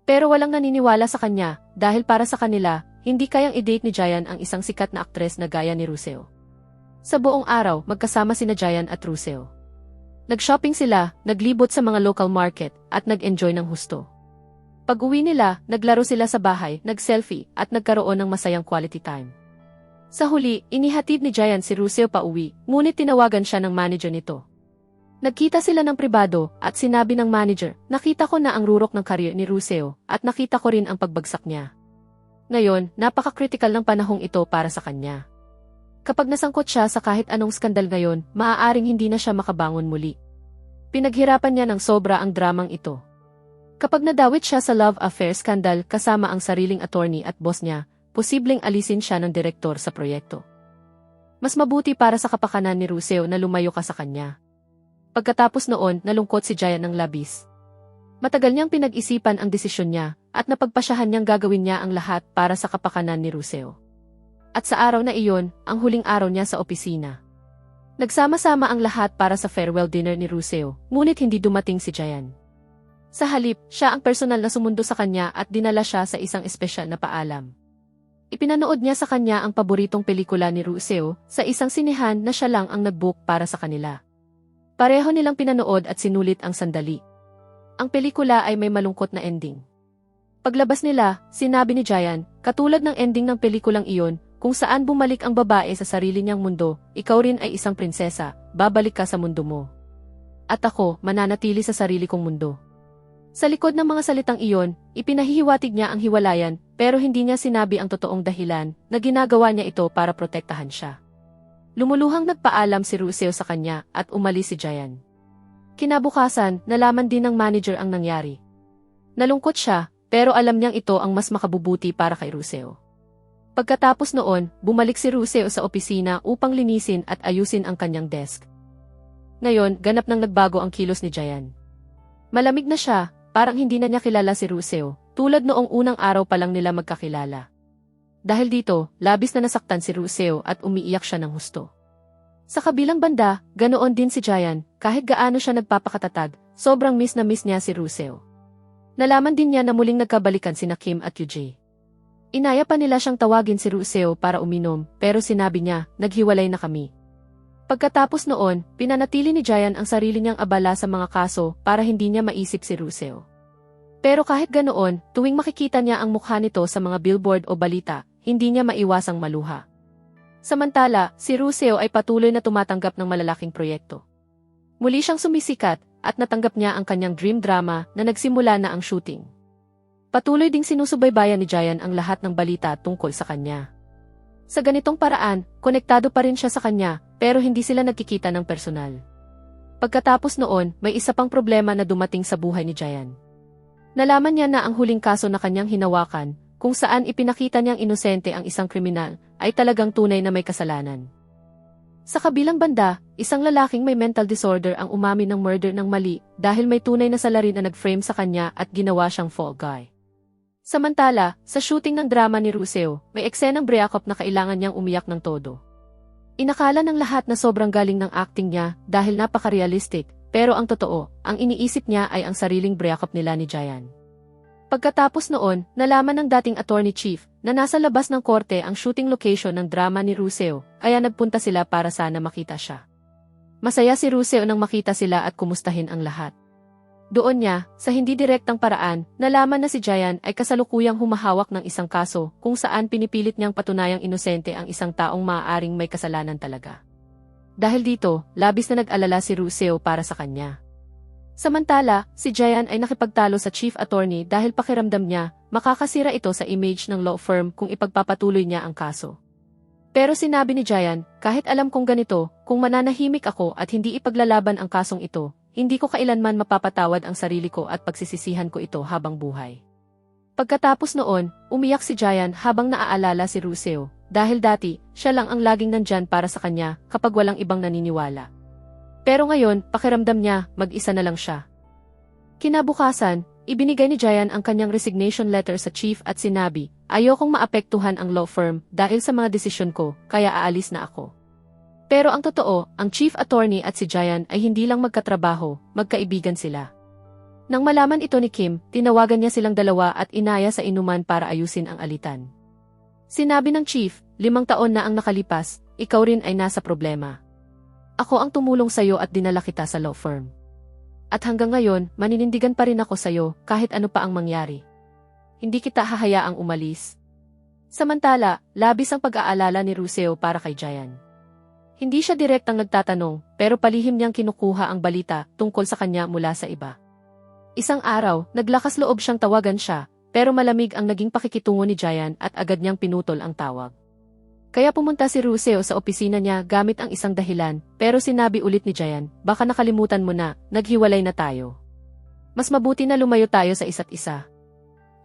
Pero walang naniniwala sa kanya, dahil para sa kanila, hindi kayang i-date ni Jayan ang isang sikat na aktres na gaya ni Ruseo. Sa buong araw, magkasama sina Jayan at Ruseo. Nag-shopping sila, naglibot sa mga local market, at nag-enjoy ng husto. Pag-uwi nila, naglaro sila sa bahay, nag-selfie, at nagkaroon ng masayang quality time. Sa huli, inihatid ni Jayan si Ruseo pa uwi, ngunit tinawagan siya ng manager nito. Nagkita sila ng pribado, at sinabi ng manager, "Nakita ko na ang rurok ng career ni Ruseo, at nakita ko rin ang pagbagsak niya. Ngayon, napaka-critical ng panahong ito para sa kanya. Kapag nasangkot siya sa kahit anong skandal ngayon, maaaring hindi na siya makabangon muli." Pinaghirapan niya ng sobra ang dramang ito. Kapag nadawit siya sa love affair scandal kasama ang sariling attorney at boss niya, posibleng alisin siya ng direktor sa proyekto. Mas mabuti para sa kapakanan ni Ruseo na lumayo ka sa kanya. Pagkatapos noon, nalungkot si Jayan ng labis. Matagal niyang pinag-isipan ang desisyon niya, at napagpasyahan niyang gagawin niya ang lahat para sa kapakanan ni Ruseo. At sa araw na iyon, ang huling araw niya sa opisina. Nagsama-sama ang lahat para sa farewell dinner ni Ruseo, ngunit hindi dumating si Jayan. Sa halip, siya ang personal na sumundo sa kanya at dinala siya sa isang espesyal na paalam. Ipinanood niya sa kanya ang paboritong pelikula ni Ruseo sa isang sinehan na siya lang ang nag-book para sa kanila. Pareho nilang pinanood at sinulit ang sandali. Ang pelikula ay may malungkot na ending. Paglabas nila, sinabi ni Jayan, "Katulad ng ending ng pelikulang iyon, kung saan bumalik ang babae sa sarili niyang mundo, ikaw rin ay isang prinsesa, babalik ka sa mundo mo. At ako, mananatili sa sarili kong mundo." Sa likod ng mga salitang iyon, ipinahihiwatig niya ang hiwalayan, pero hindi niya sinabi ang totoong dahilan na ginagawa niya ito para protektahan siya. Lumuluhang nagpaalam si Ruseo sa kanya at umalis si Jayan. Kinabukasan, nalaman din ng manager ang nangyari. Nalungkot siya, pero alam niyang ito ang mas makabubuti para kay Ruseo. Pagkatapos noon, bumalik si Ruseo sa opisina upang linisin at ayusin ang kanyang desk. Ngayon, ganap nang nagbago ang kilos ni Jayan. Malamig na siya, parang hindi na niya kilala si Ruseo, tulad noong unang araw pa lang nila magkakilala. Dahil dito, labis na nasaktan si Ruseo at umiiyak siya ng husto. Sa kabilang banda, ganoon din si Jayan, kahit gaano siya nagpapakatatag, sobrang miss na miss niya si Ruseo. Nalaman din niya na muling nagkabalikan sina Kim at Yuji. Inaya pa nila siyang tawagin si Ruseo para uminom, pero sinabi niya, "Naghiwalay na kami." Pagkatapos noon, pinanatili ni Jayan ang sarili niyang abala sa mga kaso para hindi niya maisip si Ruseo. Pero kahit ganoon, tuwing makikita niya ang mukha nito sa mga billboard o balita, hindi niya maiwasang maluha. Samantala, si Ruseo ay patuloy na tumatanggap ng malalaking proyekto. Muli siyang sumisikat, at natanggap niya ang kanyang dream drama na nagsimula na ang shooting. Patuloy ding sinusubaybayan ni Jayan ang lahat ng balita tungkol sa kanya. Sa ganitong paraan, konektado pa rin siya sa kanya, pero hindi sila nagkikita ng personal. Pagkatapos noon, may isa pang problema na dumating sa buhay ni Jayan. Nalaman niya na ang huling kaso na kanyang hinawakan, kung saan ipinakita niyang inosente ang isang kriminal, ay talagang tunay na may kasalanan. Sa kabilang banda, isang lalaking may mental disorder ang umamin ng murder ng mali dahil may tunay na salarin na nag-frame sa kanya at ginawa siyang fall guy. Samantala, sa shooting ng drama ni Ruseo, may eksenang breakup na kailangan niyang umiyak ng todo. Inakala ng lahat na sobrang galing ng acting niya dahil napaka-realistic, pero ang totoo, ang iniisip niya ay ang sariling breakup nila ni Jayan. Pagkatapos noon, nalaman ng dating attorney chief na nasa labas ng korte ang shooting location ng drama ni Ruseo, kaya nagpunta sila para sana makita siya. Masaya si Ruseo nang makita sila at kumustahin ang lahat. Doon niya, sa hindi direktang paraan, nalaman na si Jayan ay kasalukuyang humahawak ng isang kaso kung saan pinipilit niyang patunayang inosente ang isang taong maaaring may kasalanan talaga. Dahil dito, labis na nag-alala si Ruseo para sa kanya. Samantala, si Jayan ay nakipagtalo sa chief attorney dahil pakiramdam niya, makakasira ito sa image ng law firm kung ipagpapatuloy niya ang kaso. Pero sinabi ni Jayan, kahit alam kong ganito, kung mananahimik ako at hindi ipaglalaban ang kasong ito, hindi ko kailanman mapapatawad ang sarili ko at pagsisisihan ko ito habang buhay. Pagkatapos noon, umiyak si Jayan habang naaalala si Ruseo, dahil dati, siya lang ang laging nandyan para sa kanya kapag walang ibang naniniwala. Pero ngayon, pakiramdam niya, mag-isa na lang siya. Kinabukasan, ibinigay ni Jayan ang kanyang resignation letter sa chief at sinabi, ayokong maapektuhan ang law firm dahil sa mga desisyon ko, kaya aalis na ako. Pero ang totoo, ang chief attorney at si Jayan ay hindi lang magkatrabaho, magkaibigan sila. Nang malaman ito ni Kim, tinawagan niya silang dalawa at inaya sa inuman para ayusin ang alitan. Sinabi ng chief, 5 taon na ang nakalipas, ikaw rin ay nasa problema. Ako ang tumulong sa'yo at dinala kita sa law firm. At hanggang ngayon, maninindigan pa rin ako sa'yo kahit ano pa ang mangyari. Hindi kita hahayaang umalis. Samantala, labis ang pag-aalala ni Ruseo para kay Jayan. Hindi siya direktang nagtatanong, pero palihim niyang kinukuha ang balita tungkol sa kanya mula sa iba. Isang araw, naglakas loob siyang tawagan siya, pero malamig ang naging pakikitungo ni Jayan at agad niyang pinutol ang tawag. Kaya pumunta si Ruseo sa opisina niya gamit ang isang dahilan, pero sinabi ulit ni Jayan, baka nakalimutan mo na, naghiwalay na tayo. Mas mabuti na lumayo tayo sa isa't isa.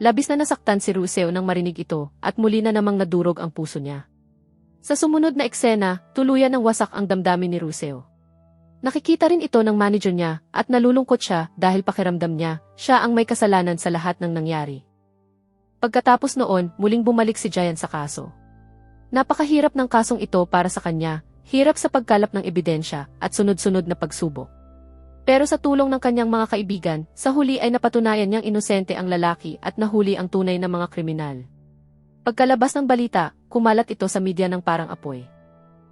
Labis na nasaktan si Ruseo nang marinig ito, at muli na namang nadurog ang puso niya. Sa sumunod na eksena, tuluyan ng wasak ang damdamin ni Ruseo. Nakikita rin ito ng manager niya at nalulungkot siya dahil pakiramdam niya, siya ang may kasalanan sa lahat ng nangyari. Pagkatapos noon, muling bumalik si Jayan sa kaso. Napakahirap ng kasong ito para sa kanya, hirap sa pagkalap ng ebidensya at sunod-sunod na pagsubok. Pero sa tulong ng kanyang mga kaibigan, sa huli ay napatunayan niyang inosente ang lalaki at nahuli ang tunay na mga kriminal. Pagkalabas ng balita, kumalat ito sa media ng parang apoy.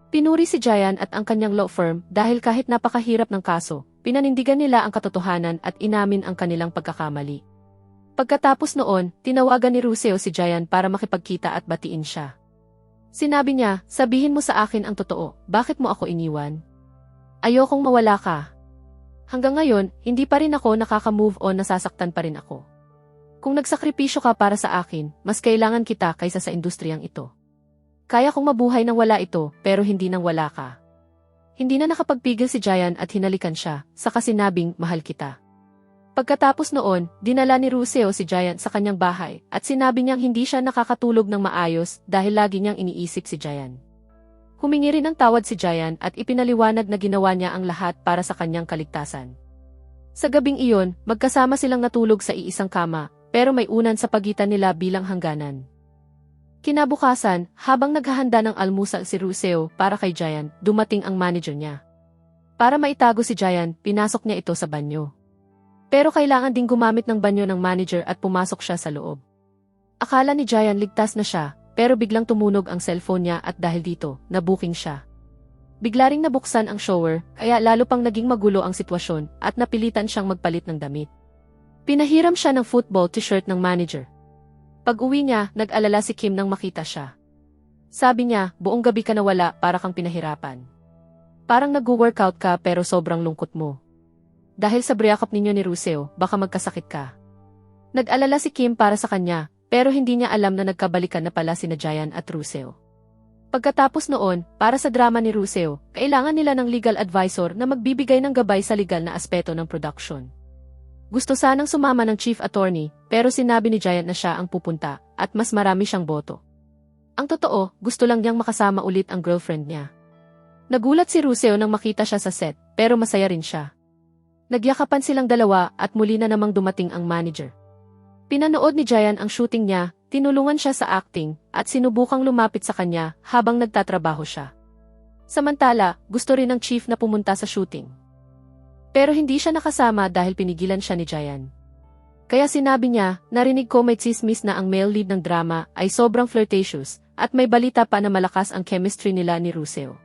Pinuri si Jayan at ang kanyang law firm dahil kahit napakahirap ng kaso, pinanindigan nila ang katotohanan at inamin ang kanilang pagkakamali. Pagkatapos noon, tinawagan ni Ruseo si Jayan para makipagkita at batiin siya. Sinabi niya, sabihin mo sa akin ang totoo, bakit mo ako iniwan? Ayokong mawala ka. Hanggang ngayon, hindi pa rin ako nakaka-move on, nasasaktan pa rin ako. Kung nagsakripisyo ka para sa akin, mas kailangan kita kaysa sa industriyang ito. Kaya kong mabuhay nang wala ito, pero hindi nang wala ka. Hindi na nakapagpigil si Jayan at hinalikan siya, saka sinabing, mahal kita. Pagkatapos noon, dinala ni Ruseo si Jayan sa kanyang bahay, at sinabi niyang hindi siya nakakatulog ng maayos dahil lagi niyang iniisip si Jayan. Humingi rin ng tawad si Jayan at ipinaliwanag na ginawa niya ang lahat para sa kanyang kaligtasan. Sa gabing iyon, magkasama silang natulog sa iisang kama, pero may unan sa pagitan nila bilang hangganan. Kinabukasan, habang naghahanda ng almusal si Ruseo para kay Jayan, dumating ang manager niya. Para maitago si Jayan, pinasok niya ito sa banyo. Pero kailangan ding gumamit ng banyo ng manager at pumasok siya sa loob. Akala ni Jayan ligtas na siya, pero biglang tumunog ang cellphone niya at dahil dito, nabuking siya. Bigla ring nabuksan ang shower, kaya lalo pang naging magulo ang sitwasyon at napilitan siyang magpalit ng damit. Pinahiram siya ng football t-shirt ng manager. Pag-uwi niya, nag-alala si Kim nang makita siya. Sabi niya, buong gabi ka nawala para kang pinahirapan. Parang nag-workout ka pero sobrang lungkot mo. Dahil sa briyakap ninyo ni Russell, baka magkasakit ka. Nag-alala si Kim para sa kanya, pero hindi niya alam na nagkabalikan na pala sina Jayan at Russell. Pagkatapos noon, para sa drama ni Russell, kailangan nila ng legal advisor na magbibigay ng gabay sa legal na aspeto ng production. Gusto sanang sumama ng chief attorney, pero sinabi ni Jayan na siya ang pupunta, at mas marami siyang boto. Ang totoo, gusto lang niyang makasama ulit ang girlfriend niya. Nagulat si Russell nang makita siya sa set, pero masaya rin siya. Nagyakapan silang dalawa at muli na namang dumating ang manager. Pinanood ni Jayan ang shooting niya, tinulungan siya sa acting, at sinubukang lumapit sa kanya habang nagtatrabaho siya. Samantala, gusto rin ng chief na pumunta sa shooting. Pero hindi siya nakasama dahil pinigilan siya ni Jayan. Kaya sinabi niya, narinig ko may tsismis na ang male lead ng drama ay sobrang flirtatious, at may balita pa na malakas ang chemistry nila ni Russell.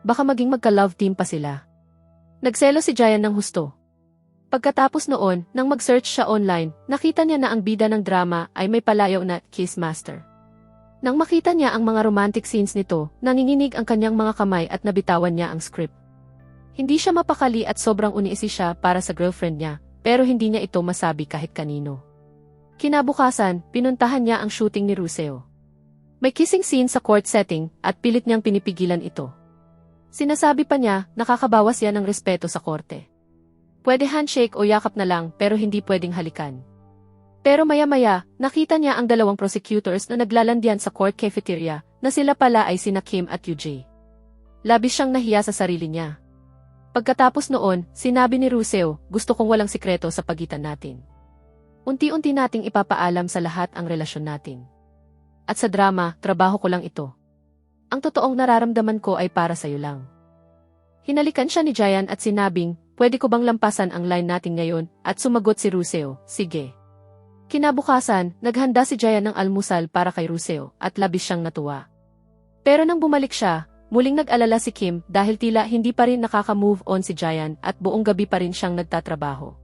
Baka maging magka-love team pa sila. Nagselo si Jayan ng husto. Pagkatapos noon, nang mag-search siya online, nakita niya na ang bida ng drama ay may palayaw na kiss master. Nang makita niya ang mga romantic scenes nito, nanginginig ang kanyang mga kamay at nabitawan niya ang script. Hindi siya mapakali at sobrang uniisi siya para sa girlfriend niya, pero hindi niya ito masabi kahit kanino. Kinabukasan, pinuntahan niya ang shooting ni Russell. May kissing scene sa court setting at pilit niyang pinipigilan ito. Sinasabi pa niya, nakakabawas yan ng respeto sa korte. Pwede handshake o yakap na lang pero hindi pwedeng halikan. Pero maya-maya, nakita niya ang dalawang prosecutors na naglalandian sa court cafeteria na sila pala ay sina Kim at UJ. Labis siyang nahiya sa sarili niya. Pagkatapos noon, sinabi ni Russell, gusto kong walang sikreto sa pagitan natin. Unti-unti nating ipapaalam sa lahat ang relasyon natin. At sa drama, trabaho ko lang ito. Ang totoong nararamdaman ko ay para sa'yo lang. Hinalikan siya ni Jayan at sinabing, pwede ko bang lampasan ang line natin ngayon? At sumagot si Russell, sige. Kinabukasan, naghanda si Jayan ng almusal para kay Russell at labis siyang natuwa. Pero nang bumalik siya, muling nag-alala si Kim dahil tila hindi pa rin nakaka-move on si Jayan at buong gabi pa rin siyang nagtatrabaho.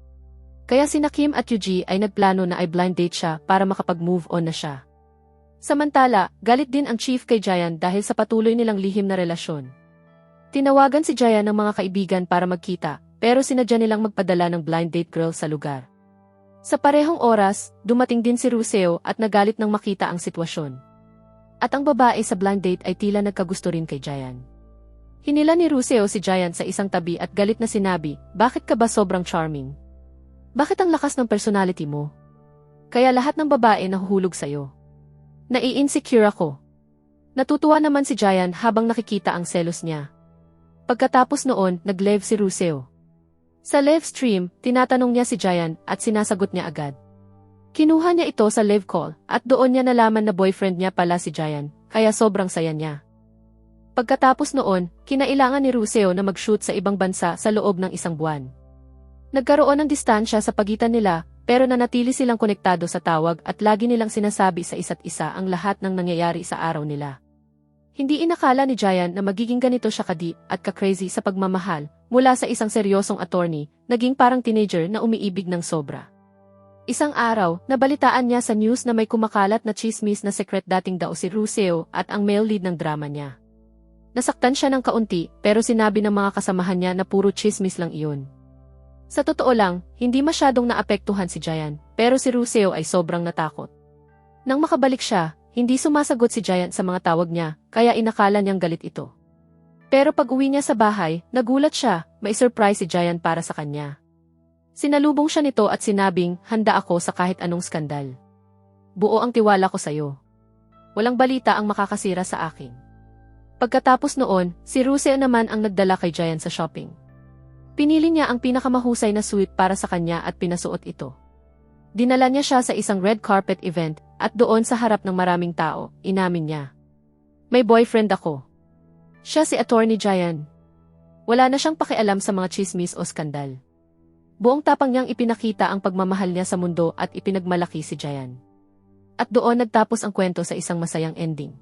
Kaya sina Kim at Yuji ay nagplano na ay blind date siya para makapag-move on na siya. Samantala, galit din ang chief kay Jayan dahil sa patuloy nilang lihim na relasyon. Tinawagan si Jayan ng mga kaibigan para magkita, pero sinadya nilang magpadala ng blind date girl sa lugar. Sa parehong oras, dumating din si Russell at nagalit nang makita ang sitwasyon. At ang babae sa blind date ay tila nagkagusto rin kay Jayan. Hinila ni Russell si Jayan sa isang tabi at galit na sinabi, bakit ka ba sobrang charming? Bakit ang lakas ng personality mo? Kaya lahat ng babae nahuhulog sa'yo. Nai-insecure ako. Natutuwa naman si Jayan habang nakikita ang selos niya. Pagkatapos noon, nag-live si Russell. Sa live stream, tinatanong niya si Jayan at sinasagot niya agad. Kinuha niya ito sa live call at doon niya nalaman na boyfriend niya pala si Jayan, kaya sobrang saya niya. Pagkatapos noon, kinailangan ni Russell na mag-shoot sa ibang bansa sa loob ng isang buwan. Nagkaroon ng distansya sa pagitan nila, pero nanatili silang konektado sa tawag at lagi nilang sinasabi sa isa't isa ang lahat ng nangyayari sa araw nila. Hindi inakala ni Jayan na magiging ganito siya ka-deep at ka-crazy sa pagmamahal, mula sa isang seryosong attorney, naging parang teenager na umiibig ng sobra. Isang araw, nabalitaan niya sa news na may kumakalat na chismis na secret dating daw si Russell at ang male lead ng drama niya. Nasaktan siya ng kaunti pero sinabi ng mga kasamahan niya na puro chismis lang iyon. Sa totoo lang, hindi masyadong naapektuhan si Jayan, pero si Russell ay sobrang natakot. Nang makabalik siya, hindi sumasagot si Jayan sa mga tawag niya, kaya inakala niyang galit ito. Pero pag uwi niya sa bahay, nagulat siya, may surprise si Jayan para sa kanya. Sinalubong siya nito at sinabing, handa ako sa kahit anong skandal. Buo ang tiwala ko sa'yo. Walang balita ang makakasira sa akin. Pagkatapos noon, si Russell naman ang nagdala kay Jayan sa shopping. Pinili niya ang pinakamahusay na suit para sa kanya at pinasuot ito. Dinala niya siya sa isang red carpet event at doon sa harap ng maraming tao, inamin niya. May boyfriend ako. Siya si Attorney Jayan. Wala na siyang pakialam sa mga chismis o skandal. Buong tapang niyang ipinakita ang pagmamahal niya sa mundo at ipinagmalaki si Jayan. At doon nagtapos ang kwento sa isang masayang ending.